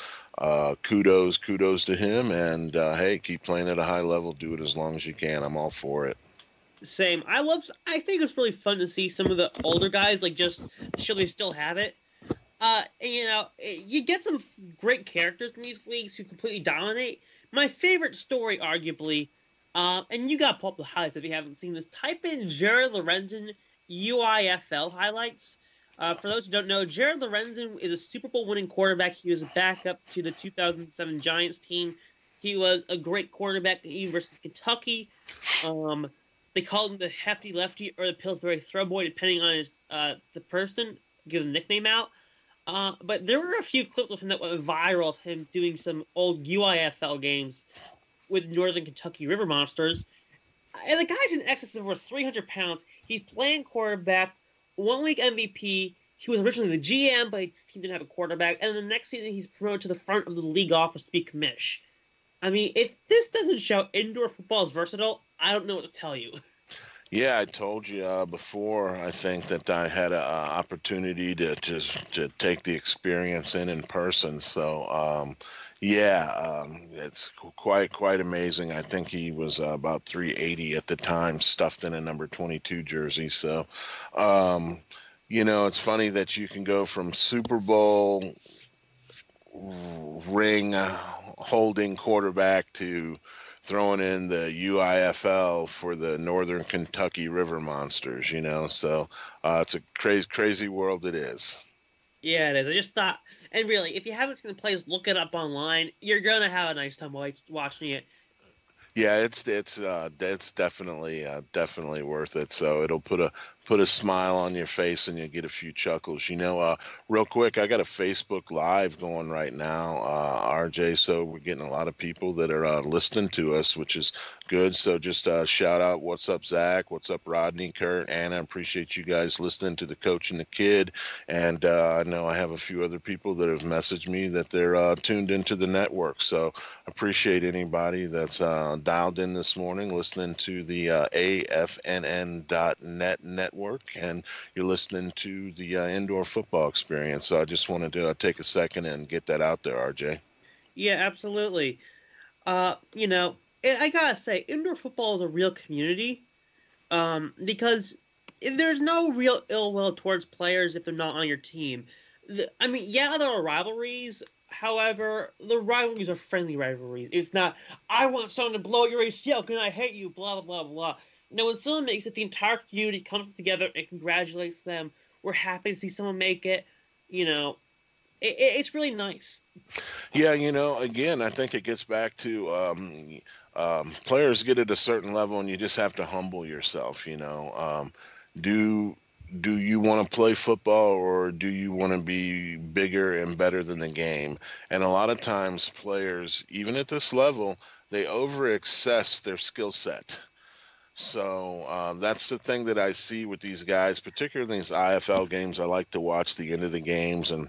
kudos to him, and hey, keep playing at a high level. Do it as long as you can. I'm all for it. Same. I think it's really fun to see some of the older guys like just show they still have it. And, you get some great characters in these leagues who completely dominate. My favorite story, arguably, and you got to pull up the highlights if you haven't seen this. Type in Jared Lorenzen UIFL highlights. For those who don't know, Jared Lorenzen is a Super Bowl winning quarterback. He was a backup to the 2007 Giants team. He was a great quarterback at the University of Kentucky. They called him the hefty lefty or the Pillsbury throw boy, depending on his the person, give a nickname out. But there were a few clips of him that went viral of him doing some old UIFL games with Northern Kentucky River Monsters. And the guy's in excess of over 300 pounds. He's playing quarterback, 1 week MVP. He was originally the GM, but his team didn't have a quarterback. And the next season, he's promoted to the front of the league office to be commish. I mean, if this doesn't show indoor football is versatile, I don't know what to tell you. Yeah, I told you before. I think that I had an opportunity to take the experience in person. So it's quite amazing. I think he was about 380 at the time, stuffed in a number 22 jersey. So, it's funny that you can go from Super Bowl ring holding quarterback to throwing in the UIFL for the Northern Kentucky River Monsters, So it's a crazy world it is. Yeah, it is. I just thought, and really, if you haven't seen the plays, look it up online. You're gonna have a nice time watching it. Yeah, it's definitely worth it. So it'll put a smile on your face and you get a few chuckles. Real quick, I got a Facebook Live going right now, RJ. So we're getting a lot of people that are listening to us, which is good. So just shout out, what's up, Zach? What's up, Rodney, Kurt, Anna? Appreciate you guys listening to the coach and the kid. And I know I have a few other people that have messaged me that they're tuned into the network. So appreciate anybody that's dialed in this morning, listening to the AFNN.net network, and you're listening to the indoor football experience. So I just wanted to take a second and get that out there, RJ. Yeah, absolutely. I gotta say, indoor football is a real community, because there's no real ill will towards players if they're not on your team. There are rivalries. However, the rivalries are friendly rivalries. It's not, I want someone to blow your ACL, can I hate you, blah, blah, blah, blah. No, when someone makes it, the entire community comes together and congratulates them. We're happy to see someone make it. It's really nice. Yeah, again, I think it gets back to players get at a certain level and you just have to humble yourself, do you want to play football or do you want to be bigger and better than the game? And a lot of times players, even at this level, they over-access their skill set. So that's the thing that I see with these guys, particularly these IFL games. I like to watch the end of the games, and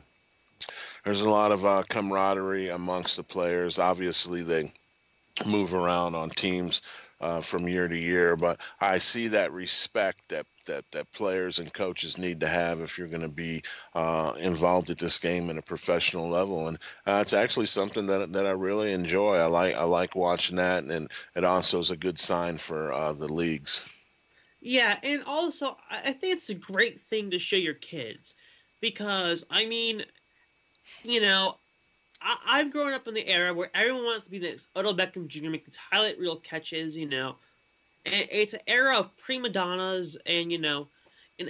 there's a lot of camaraderie amongst the players. Obviously, they move around on teams from year to year, but I see that respect that players and coaches need to have if you're going to be involved at this game in a professional level, and it's actually something that I really enjoy. I like watching that, and it also is a good sign for the leagues. Yeah, and also, I think it's a great thing to show your kids, because, I've grown up in the era where everyone wants to be the next Odell Beckham Jr., make these highlight reel catches, and it's an era of prima donnas and, in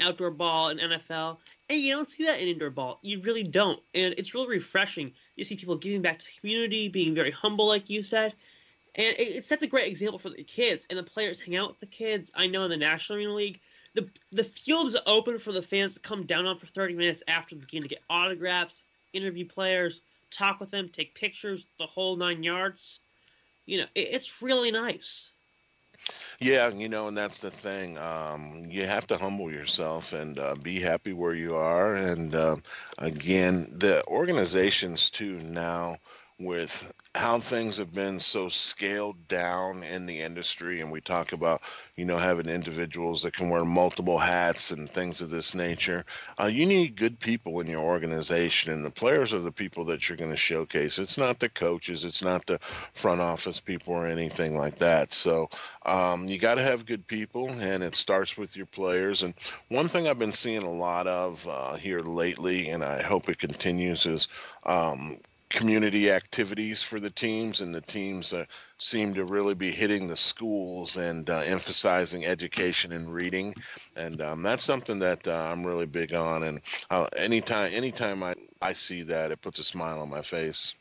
outdoor ball and NFL, and you don't see that in indoor ball. You really don't, and it's really refreshing. You see people giving back to the community, being very humble, like you said, and it sets a great example for the kids, and the players hang out with the kids. I know in the National Arena League, the field is open for the fans to come down on for 30 minutes after the game to get autographs, interview players, talk with them, take pictures, the whole 9 yards. It's really nice. Yeah, and that's the thing. You have to humble yourself and be happy where you are. And again, the organizations too now, with how things have been so scaled down in the industry, and we talk about, having individuals that can wear multiple hats and things of this nature. You need good people in your organization, and the players are the people that you're going to showcase. It's not the coaches, it's not the front office people or anything like that. So you got to have good people, and it starts with your players. And one thing I've been seeing a lot of here lately, and I hope it continues, is community activities for the teams, and the teams seem to really be hitting the schools and emphasizing education and reading, and that's something that I'm really big on. And anytime I see that, it puts a smile on my face.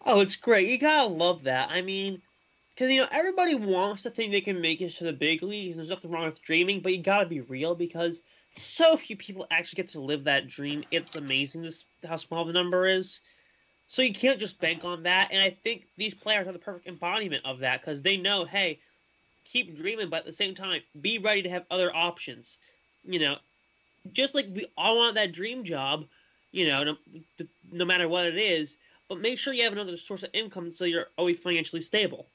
Oh, it's great. You gotta love that. I mean, because everybody wants to think they can make it to the big leagues, and there's nothing wrong with dreaming, but you gotta be real because so few people actually get to live that dream. It's amazing how small the number is. So you can't just bank on that, and I think these players are the perfect embodiment of that because they know, hey, keep dreaming, but at the same time, be ready to have other options. Just like we all want that dream job, no matter what it is, but make sure you have another source of income so you're always financially stable.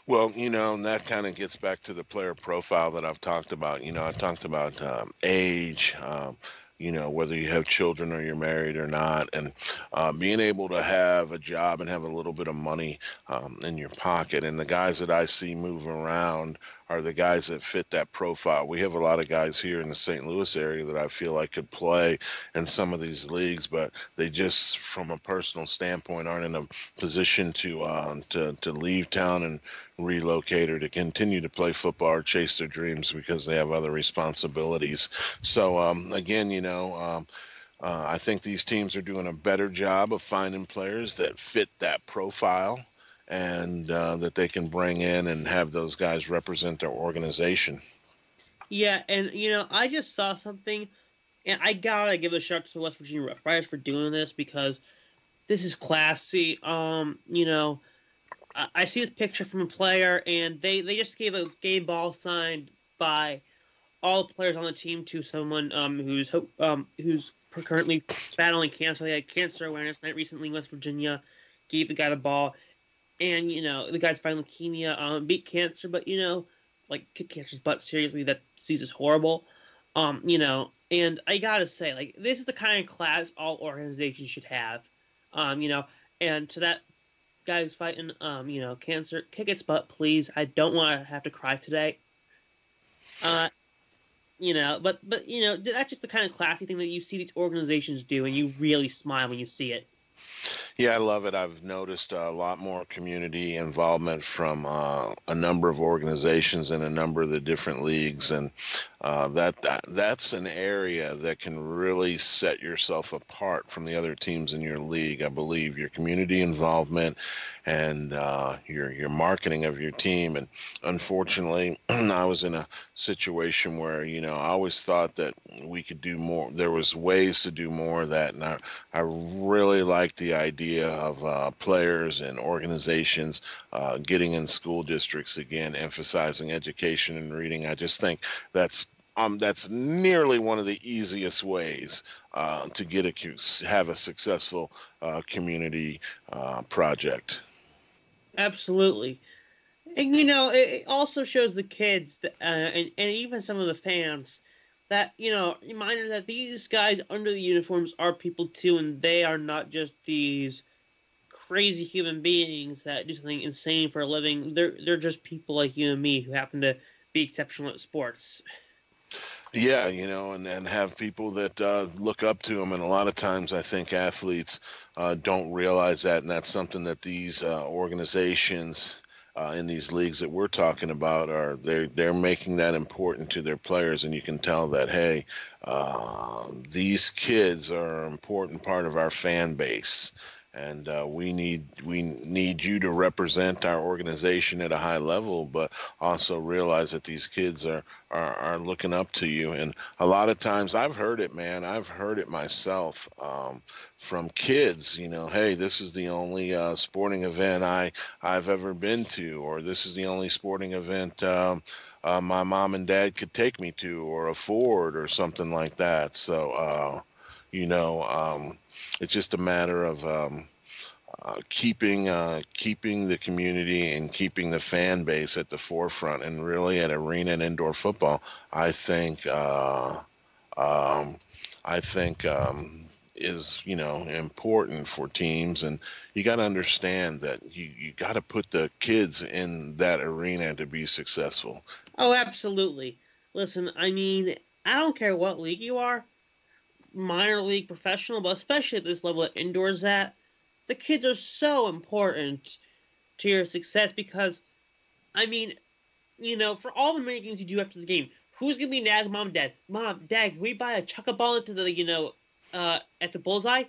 Well, and that kind of gets back to the player profile that I've talked about. I talked about age, whether you have children or you're married or not, and being able to have a job and have a little bit of money in your pocket. And the guys that I see moving around are the guys that fit that profile. We have a lot of guys here in the St. Louis area that I feel like could play in some of these leagues, but they just, from a personal standpoint, aren't in a position to leave town and relocate or to continue to play football or chase their dreams because they have other responsibilities. So again, I think these teams are doing a better job of finding players that fit that profile, and that they can bring in and have those guys represent their organization. Yeah, and I just saw something, and I gotta give a shout out to the West Virginia Rough Riders for doing this because this is classy. I see this picture from a player, and they just gave a game ball signed by all the players on the team to someone who's currently battling cancer. They had cancer awareness night recently in West Virginia. Gave the guy the ball, and the guy's fighting leukemia, beat cancer, but kick cancer's butt seriously. That disease is horrible. And I gotta say, like, this is the kind of class all organizations should have. And to that guy who's fighting, cancer, kick its butt, please. I don't want to have to cry today. But that's just the kind of classy thing that you see these organizations do, and you really smile when you see it. Yeah, I love it. I've noticed a lot more community involvement from a number of organizations in a number of the different leagues, and that's an area that can really set yourself apart from the other teams in your league. I believe your community involvement and your marketing of your team. And unfortunately, I was in a situation where I always thought that we could do more. There was ways to do more of that, and I really like the idea of players and organizations getting in school districts again, emphasizing education and reading. I just think that's nearly one of the easiest ways to have a successful community project. Absolutely. And it also shows the kids and even some of the fans that reminder that these guys under the uniforms are people too, and they are not just these crazy human beings that do something insane for a living. They're just people like you and me who happen to be exceptional at sports. Yeah, and have people that look up to them. And a lot of times I think athletes don't realize that. And that's something that these organizations in these leagues that we're talking about they're making that important to their players. And you can tell that, hey, these kids are an important part of our fan base. And we need you to represent our organization at a high level, but also realize that these kids are looking up to you. And a lot of times, I've heard it, man. I've heard it myself from kids. Hey, this is the only sporting event I've ever been to, or this is the only sporting event my mom and dad could take me to or afford, or something like that. So, it's just a matter of keeping the community and keeping the fan base at the forefront, and really at arena and indoor football, I think um, I think is important for teams, and you got to understand that you got to put the kids in that arena to be successful. Oh, absolutely. Listen, I mean, I don't care what league you are, minor league, professional, but especially at this level that indoors at, the kids are so important to your success because, I mean, for all the many games you do after the game, who's gonna be nagging mom and dad? Mom, dad, can we buy a chuckaball into the at the bullseye?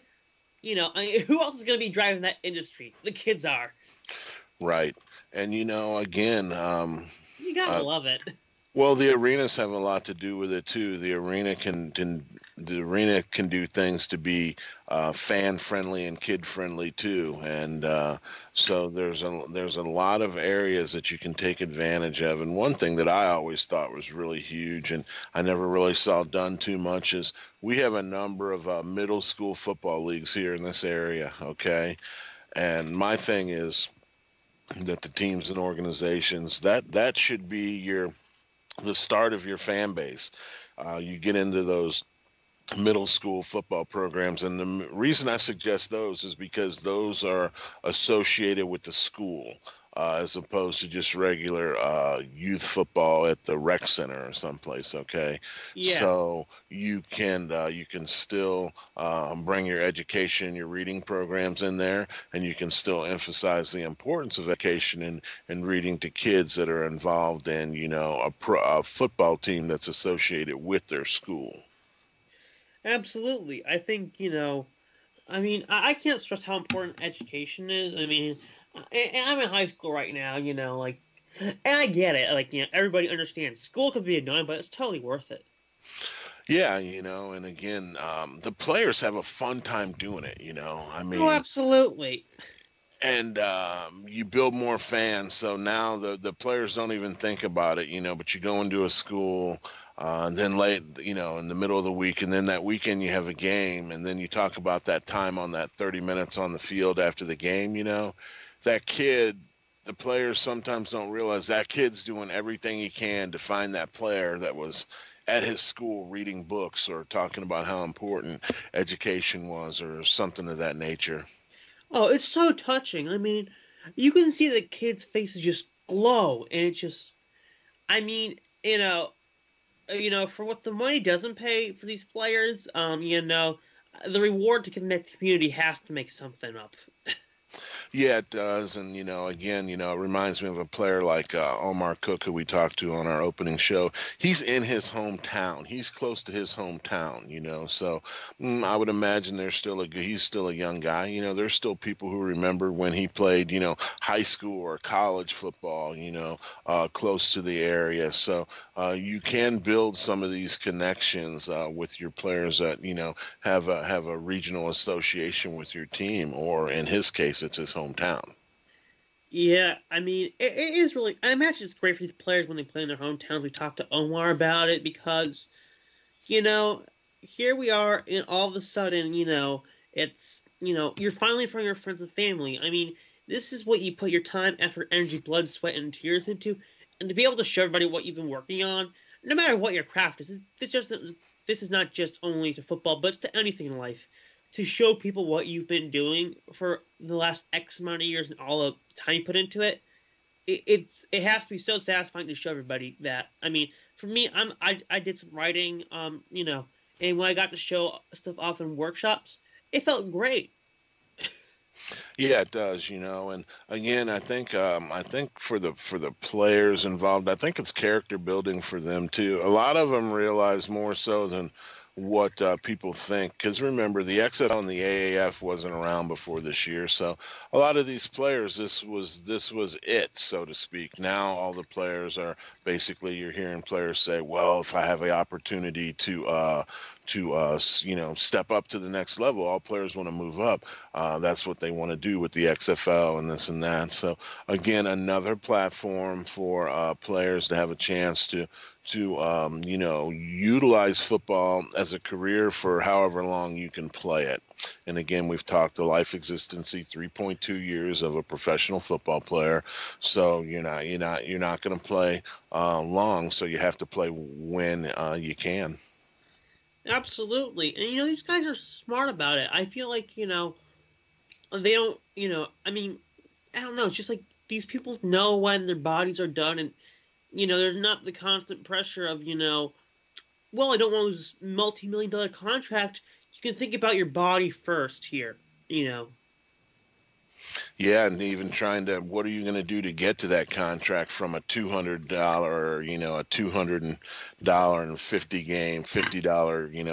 Who else is gonna be driving that industry? The kids are. Right. And again, You gotta uh, love it. well, the arenas have a lot to do with it too. The arena can do things to be fan friendly and kid friendly too, and so there's a lot of areas that you can take advantage of. And one thing that I always thought was really huge, and I never really saw done too much, is we have a number of middle school football leagues here in this area. Okay, and my thing is that the teams and organizations, that should be the start of your fan base. You get into those middle school football programs, and the reason I suggest those is because those are associated with the school, as opposed to just regular youth football at the rec center or someplace. Okay, Yeah, so you can still bring your education, your reading programs in there, and you can still emphasize the importance of education and reading to kids that are involved in a football team that's associated with their school. absolutely. I think I mean, I can't stress how important education is. I mean, and I'm in high school right now. And I get it. Like, everybody understands school can be annoying, but it's totally worth it. Yeah, and again, the players have a fun time doing it. I Oh, mean, absolutely. and you build more fans. So now the players don't even think about it, but you go into a school, and then late, in the middle of the week, and then that weekend you have a game, and then you talk about that time on that 30 minutes on the field after the game. That kid. The players sometimes don't realize that kid's doing everything he can to find that player that was at his school reading books or talking about how important education was or something of that nature. Oh, it's so touching. I mean, you can see the kids' faces just glow, and it's just, I mean, for what the money doesn't pay for these players, the reward to connect the community has to make something up. Yeah, it does. And, again, it reminds me of a player like Omar Cook, who we talked to on our opening show. He's in his hometown. He's close to his hometown. So I would imagine he's still a young guy. There's still people who remember when he played, high school or college football, close to the area. So you can build some of these connections with your players that, have a regional association with your team, or in his case, it's his hometown. Yeah, I mean, it is really. I imagine it's great for these players when they play in their hometowns. We talked to Omar about it because, you know, here we are, and all of a sudden, it's you're finally in front of your friends and family. I mean, this is what you put your time, effort, energy, blood, sweat, and tears into, and to be able to show everybody what you've been working on, no matter what your craft is. This is not just only to football, but it's to anything in life. To show people what you've been doing for the last X amount of years and all the time you put into it, it has to be so satisfying to show everybody that. I mean, for me, I did some writing, and when I got to show stuff off in workshops, it felt great. Yeah, it does, and again, I think for the players involved, I think it's character building for them too. A lot of them realize more so than what people think, because remember, the XFL and the AAF wasn't around before this year, so a lot of these players, this was it, so to speak. Now all the players are basically, you're hearing players say, well, if I have the opportunity to step up to the next level, all players want to move up. That's what they want to do with the XFL and this and that. So again, another platform for players to have a chance to, utilize football as a career for however long you can play it. And again, we've talked the life existency, 3.2 years of a professional football player. So you're not going to play long. So you have to play when you can. Absolutely. And these guys are smart about it. I feel like, they don't, I mean, I don't know, it's just like these people know when their bodies are done, and there's not the constant pressure of, well, I don't want to lose this multi-million-dollar contract. You can think about your body first here, you know. Yeah, and even trying to, what are you going to do to get to that contract from a $200, a $200 and 50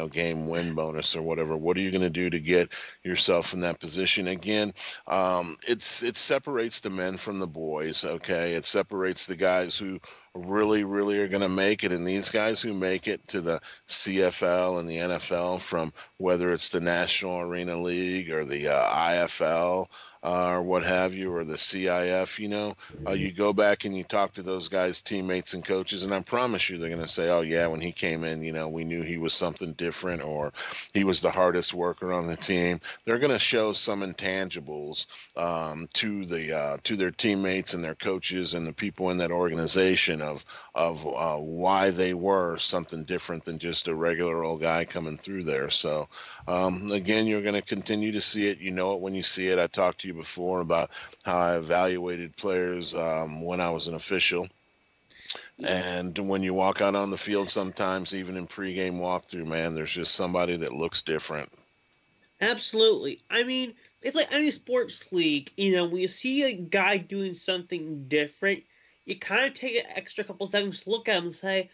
game win bonus or whatever? What are you going to do to get yourself in that position? Again, it separates the men from the boys. Okay, it separates the guys who really, really are going to make it, and these guys who make it to the CFL and the NFL from whether it's the National Arena League or the IFL or what have you, or the CIF, you go back and you talk to those guys, teammates and coaches, and I promise you they're going to say, oh, yeah, when he came in, we knew he was something different, or he was the hardest worker on the team. They're going to show some intangibles to their teammates and their coaches and the people in that organization of why they were something different than just a regular old guy coming through there. So, again, you're going to continue to see it. You know it when you see it. I talked to you before about how I evaluated players when I was an official. And when you walk out on the field, sometimes even in pregame walkthrough, man, there's just somebody that looks different. Absolutely. I mean, it's like any sports league. When you see a guy doing something different, you kind of take an extra couple seconds to look at him and say,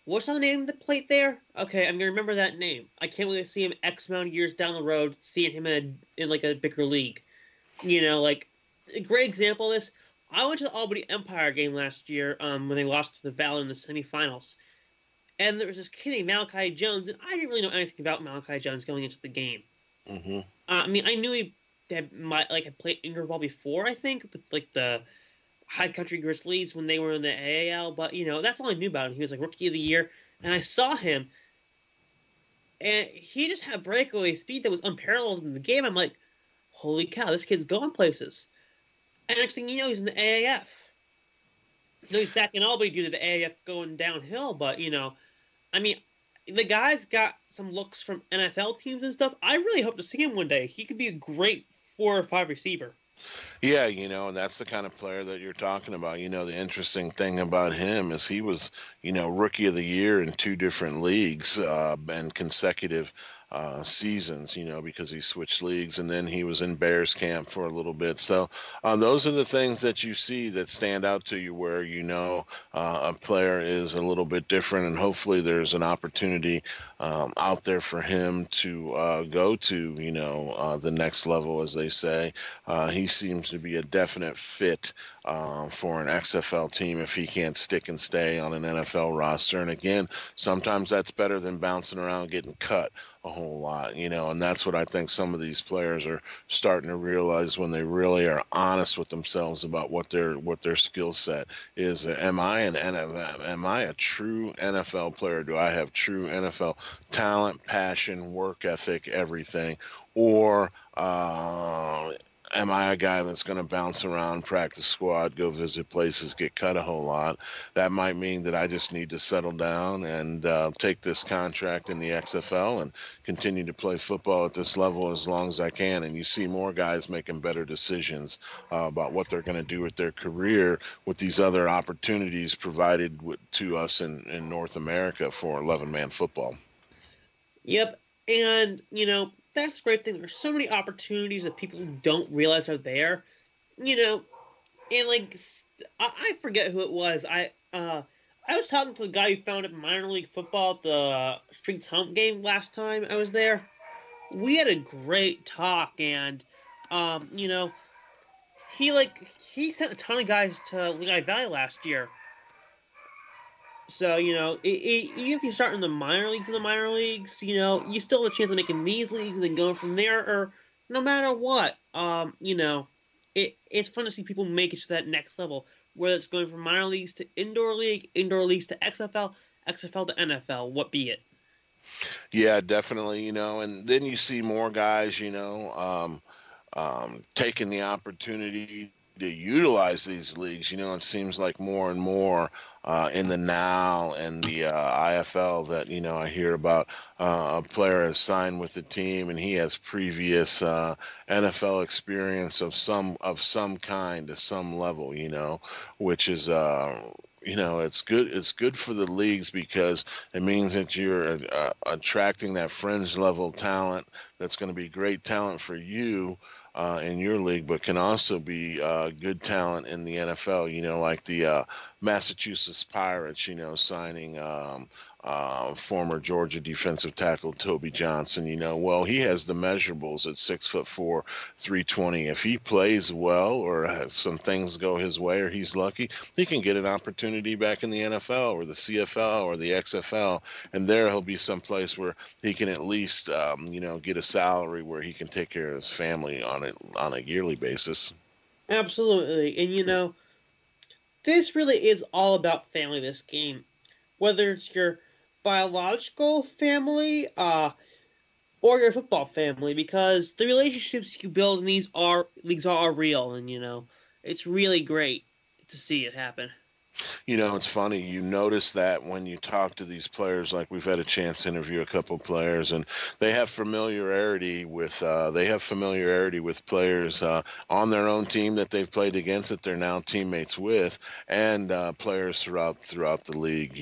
what's on the name of the plate there? Okay, I'm going to remember that name. I can't wait to see him X amount of years down the road, seeing him in like a bigger league. Like a great example of this, I went to the Albany Empire game last year when they lost to the Valley in the semifinals. And there was this kid named Malachi Jones, and I didn't really know anything about Malachi Jones going into the game. Mm-hmm. I mean, I knew he had played indoor ball before, I think, with like the High Country Grizzlies when they were in the AAL, but that's all I knew about him. He was like Rookie of the Year, and I saw him, and he just had breakaway speed that was unparalleled in the game. I'm like, holy cow, this kid's going places. And next thing you know, he's in the AAF. No, he's back in Albany due to the AAF going downhill, but I mean, the guy's got some looks from NFL teams and stuff. I really hope to see him one day. He could be a great 4 or 5 receiver. Yeah, and that's the kind of player that you're talking about. The interesting thing about him is he was, Rookie of the Year in 2 different leagues and consecutive seasons, because he switched leagues, and then he was in Bears camp for a little bit. So those are the things that you see that stand out to you where a player is a little bit different, and hopefully there's an opportunity out there for him to go to, the next level, as they say. He seems to be a definite fit for an XFL team if he can't stick and stay on an NFL roster. And again, sometimes that's better than bouncing around getting cut a whole lot, and that's what I think some of these players are starting to realize when they really are honest with themselves about what their skill set is. Am I a true NFL player? Do I have true NFL talent, passion, work ethic, everything? Or am I a guy that's going to bounce around, practice squad, go visit places, get cut a whole lot? That might mean that I just need to settle down and take this contract in the XFL and continue to play football at this level as long as I can. And you see more guys making better decisions about what they're going to do with their career with these other opportunities provided to us in North America for 11-man football. Yep, and that's the great thing. There's so many opportunities that people don't realize are there. And like I forget who it was. I was talking to the guy who founded minor league football at the Streets Hump game last time I was there. We had a great talk, and he sent a ton of guys to Lehigh Valley last year. So, even if you start in the minor leagues, you still have a chance of making these leagues and then going from there, or no matter what, it's fun to see people make it to that next level, whether it's going from minor leagues to indoor leagues to XFL, XFL to NFL, what be it? Yeah, definitely. And then you see more guys, taking the opportunity to utilize these leagues. It seems like more and more in the now and the IFL that I hear about a player has signed with the team and he has previous NFL experience of some kind to some level. Which is. It's good. It's good for the leagues because it means that you're attracting that fringe level talent that's going to be great talent for you in your league, but can also be good talent in the NFL. Like the Massachusetts Pirates. Signing former Georgia defensive tackle Toby Johnson. Well, he has the measurables at 6'4", 320. If he plays well or has some things go his way or he's lucky, he can get an opportunity back in the NFL or the CFL or the XFL, and there he'll be someplace where he can at least get a salary where he can take care of his family on a yearly basis. Absolutely. And this really is all about family, this game. Whether it's your biological family, or your football family, because the relationships you build in these are real, and it's really great to see it happen. It's funny. You notice that when you talk to these players, like we've had a chance to interview a couple players, and they have familiarity with players on their own team that they've played against that they're now teammates with, and players throughout the league.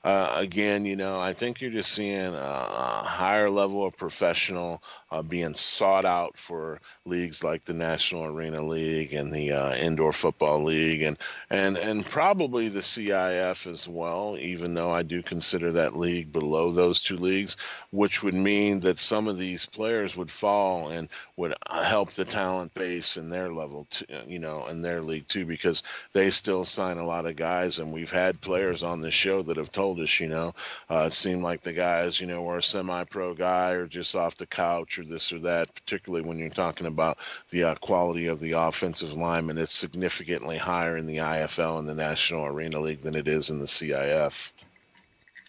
Again, I think you're just seeing a higher level of professional being sought out for leagues like the National Arena League and the Indoor Football League, and probably the CIF as well, even though I do consider that league below those two leagues, which would mean that some of these players would fall and would help the talent base in their level, in their league too, because they still sign a lot of guys, and we've had players on this show that have told us, it seemed like the guys, were a semi-pro guy or just off the couch or this or that, particularly when you're talking about the quality of the offensive lineman. It's significantly higher in the IFL and the National Arena League than it is in the CIF.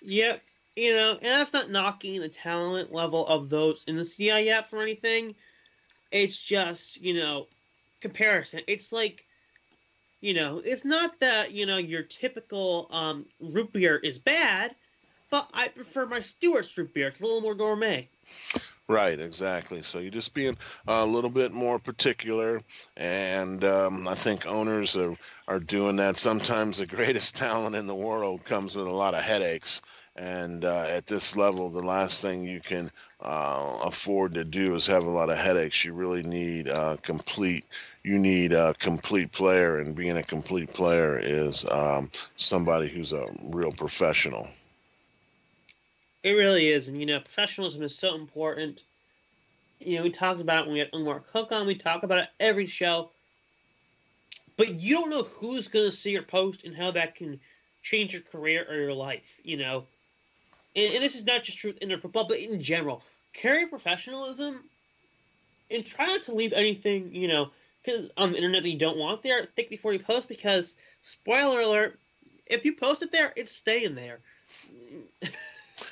Yep. And that's not knocking the talent level of those in the CIF or anything. It's just, comparison. It's like, it's not that, your typical root beer is bad, but I prefer my Stewart's root beer. It's a little more gourmet. Right, exactly. So you're just being a little bit more particular, and I think owners are doing that. Sometimes the greatest talent in the world comes with a lot of headaches, and at this level, the last thing you can afford to do is have a lot of headaches. You really need complete. You need a complete player, and being a complete player is somebody who's a real professional. It really is. And, professionalism is so important. We talked about it when we had Mark Cook on. We talk about it every show. But you don't know who's going to see your post and how that can change your career or your life, And this is not just true in football, but in general. Carry professionalism and try not to leave anything, because on the internet that you don't want there. Think before you post, because, spoiler alert, if you post it there, it's staying there.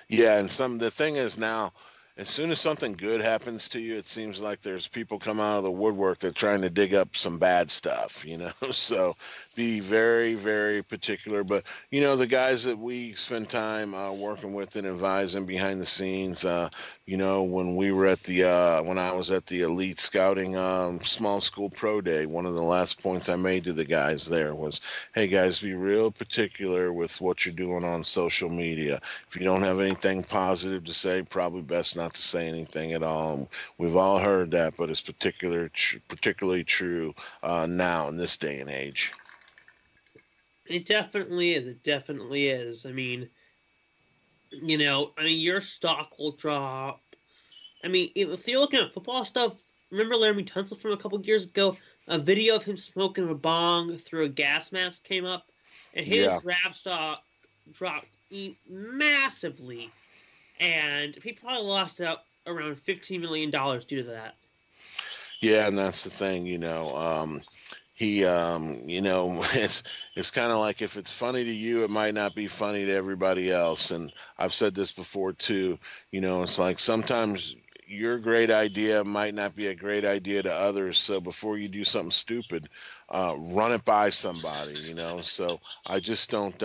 Yeah, and the thing is now, as soon as something good happens to you, it seems like there's people come out of the woodwork that are trying to dig up some bad stuff. So be very, very particular. But the guys that we spend time working with and advising behind the scenes, when we were at when I was at the Elite Scouting Small School Pro Day, one of the last points I made to the guys there was, hey guys, be real particular with what you're doing on social media. If you don't have anything positive to say, probably best not to say anything at all. We've all heard that, but it's particularly true now in this day and age. It definitely is. It definitely is. Your stock will drop. If you're looking at football stuff, remember Laramie Tunsil from a couple years ago? A video of him smoking a bong through a gas mask came up, and his draft stock dropped massively, and he probably lost out around $15 million due to that. Yeah, and that's the thing, it's kind of like if it's funny to you, it might not be funny to everybody else. And I've said this before too. It's like sometimes your great idea might not be a great idea to others. So before you do something stupid, run it by somebody. So I just don't.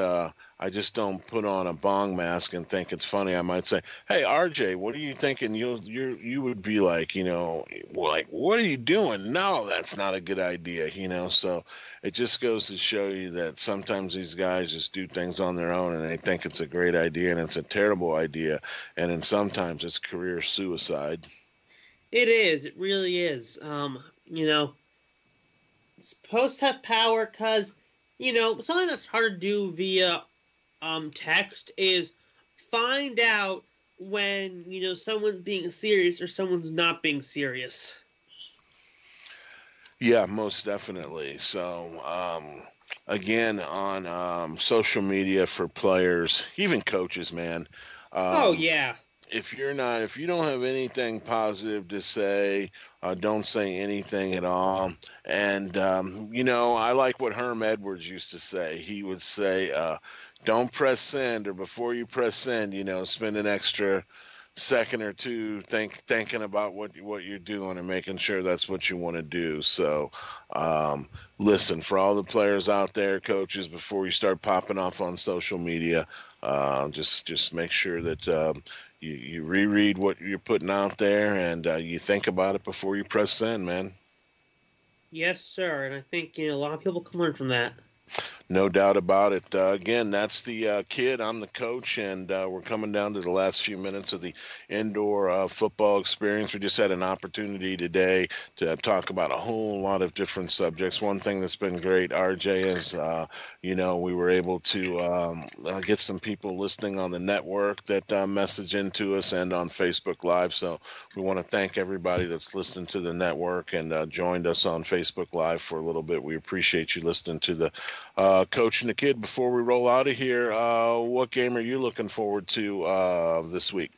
I just don't put on a bong mask and think it's funny. I might say, "Hey, RJ, what are you thinking?" You would be like, well, like, "What are you doing?" No, that's not a good idea. So it just goes to show you that sometimes these guys just do things on their own and they think it's a great idea and it's a terrible idea, and then sometimes it's career suicide. It is. It really is. Posts have power because, something that's hard to do via text is find out when someone's being serious or someone's not being serious. Yeah, most definitely. So, again, on social media for players, even coaches, man. Oh Um, yeah. if you don't have anything positive to say, don't say anything at all. And I like what Herm Edwards used to say. He would say, "Don't press send," or before you press send, spend an extra second or two thinking about what you're doing and making sure that's what you want to do. So, um, listen, for all the players out there, coaches, before you start popping off on social media, just make sure that you reread what you're putting out there and you think about it before you press send, man. Yes, sir. And I think a lot of people can learn from that. No doubt about it. Again, that's the kid. I'm the coach, and we're coming down to the last few minutes of the indoor football experience. We just had an opportunity today to talk about a whole lot of different subjects. One thing that's been great, RJ, is we were able to get some people listening on the network that message into us and on Facebook Live. So we want to thank everybody that's listening to the network and joined us on Facebook Live for a little bit. We appreciate you listening to the coach and the kid. Before we roll out of here, what game are you looking forward to this week?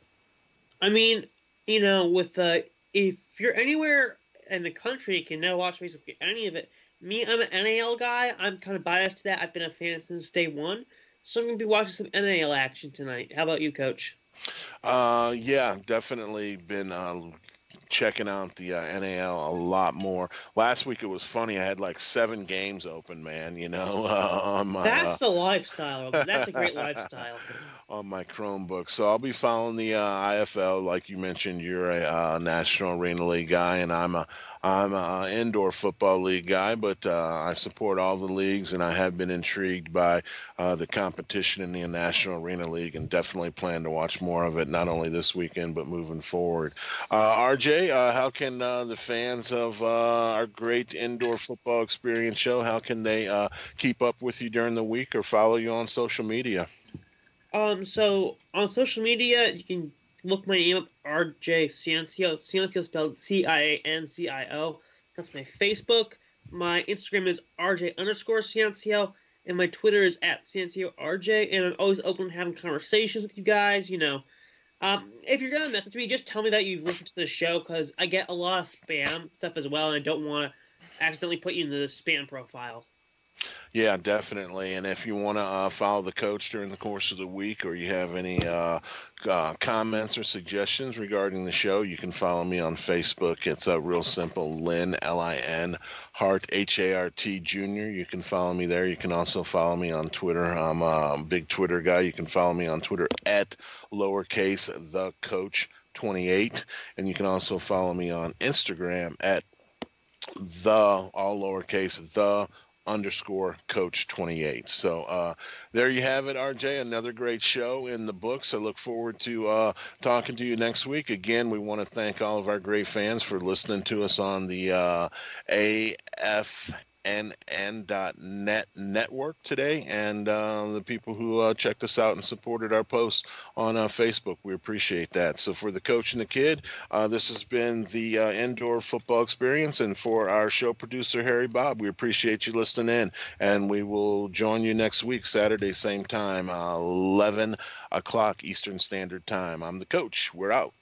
I mean, with if you're anywhere in the country, you can now watch basically any of it. Me, I'm an NAL guy. I'm kind of biased to that. I've been a fan since day one, so I'm gonna be watching some NAL action tonight. How about you, Coach? Yeah, definitely been checking out the NAL a lot more. Last week it was funny. I had like 7 games open, man. On my That's the lifestyle. That's a great lifestyle. on my Chromebook. So I'll be following the IFL, like you mentioned. You're a National Arena League guy, and I'm a indoor football league guy. But I support all the leagues, and I have been intrigued by the competition in the National Arena League, and definitely plan to watch more of it, not only this weekend but moving forward. RJ, how can the fans of our great indoor football experience show? How can they keep up with you during the week or follow you on social media? So on social media, you can look my name up, RJ Ciancio. Ciancio spelled Ciancio. That's my Facebook. My Instagram is RJ_Ciancio, and my Twitter is at Ciancio RJ. And I'm always open to having conversations with you guys. If you're gonna message me, just tell me that you've listened to the show because I get a lot of spam stuff as well, and I don't want to accidentally put you in the spam profile. Yeah, definitely. And if you want to follow the coach during the course of the week, or you have any comments or suggestions regarding the show, you can follow me on Facebook. It's real simple, Lynn Lin Hart Hart Jr. You can follow me there. You can also follow me on Twitter. I'm a big Twitter guy. You can follow me on Twitter at lowercase the coach 28, and you can also follow me on Instagram at the all lowercase the underscore coach 28. So there you have it, RJ. Another great show in the books. I look forward to talking to you next week. Again, we want to thank all of our great fans for listening to us on the AFNN.net network today, and the people who checked us out and supported our posts on Facebook. We appreciate that. So for the coach and the kid, this has been the indoor football experience, and for our show producer, Harry Bob, we appreciate you listening in, and we will join you next week, Saturday, same time, 11 o'clock Eastern Standard Time. I'm the coach. We're out.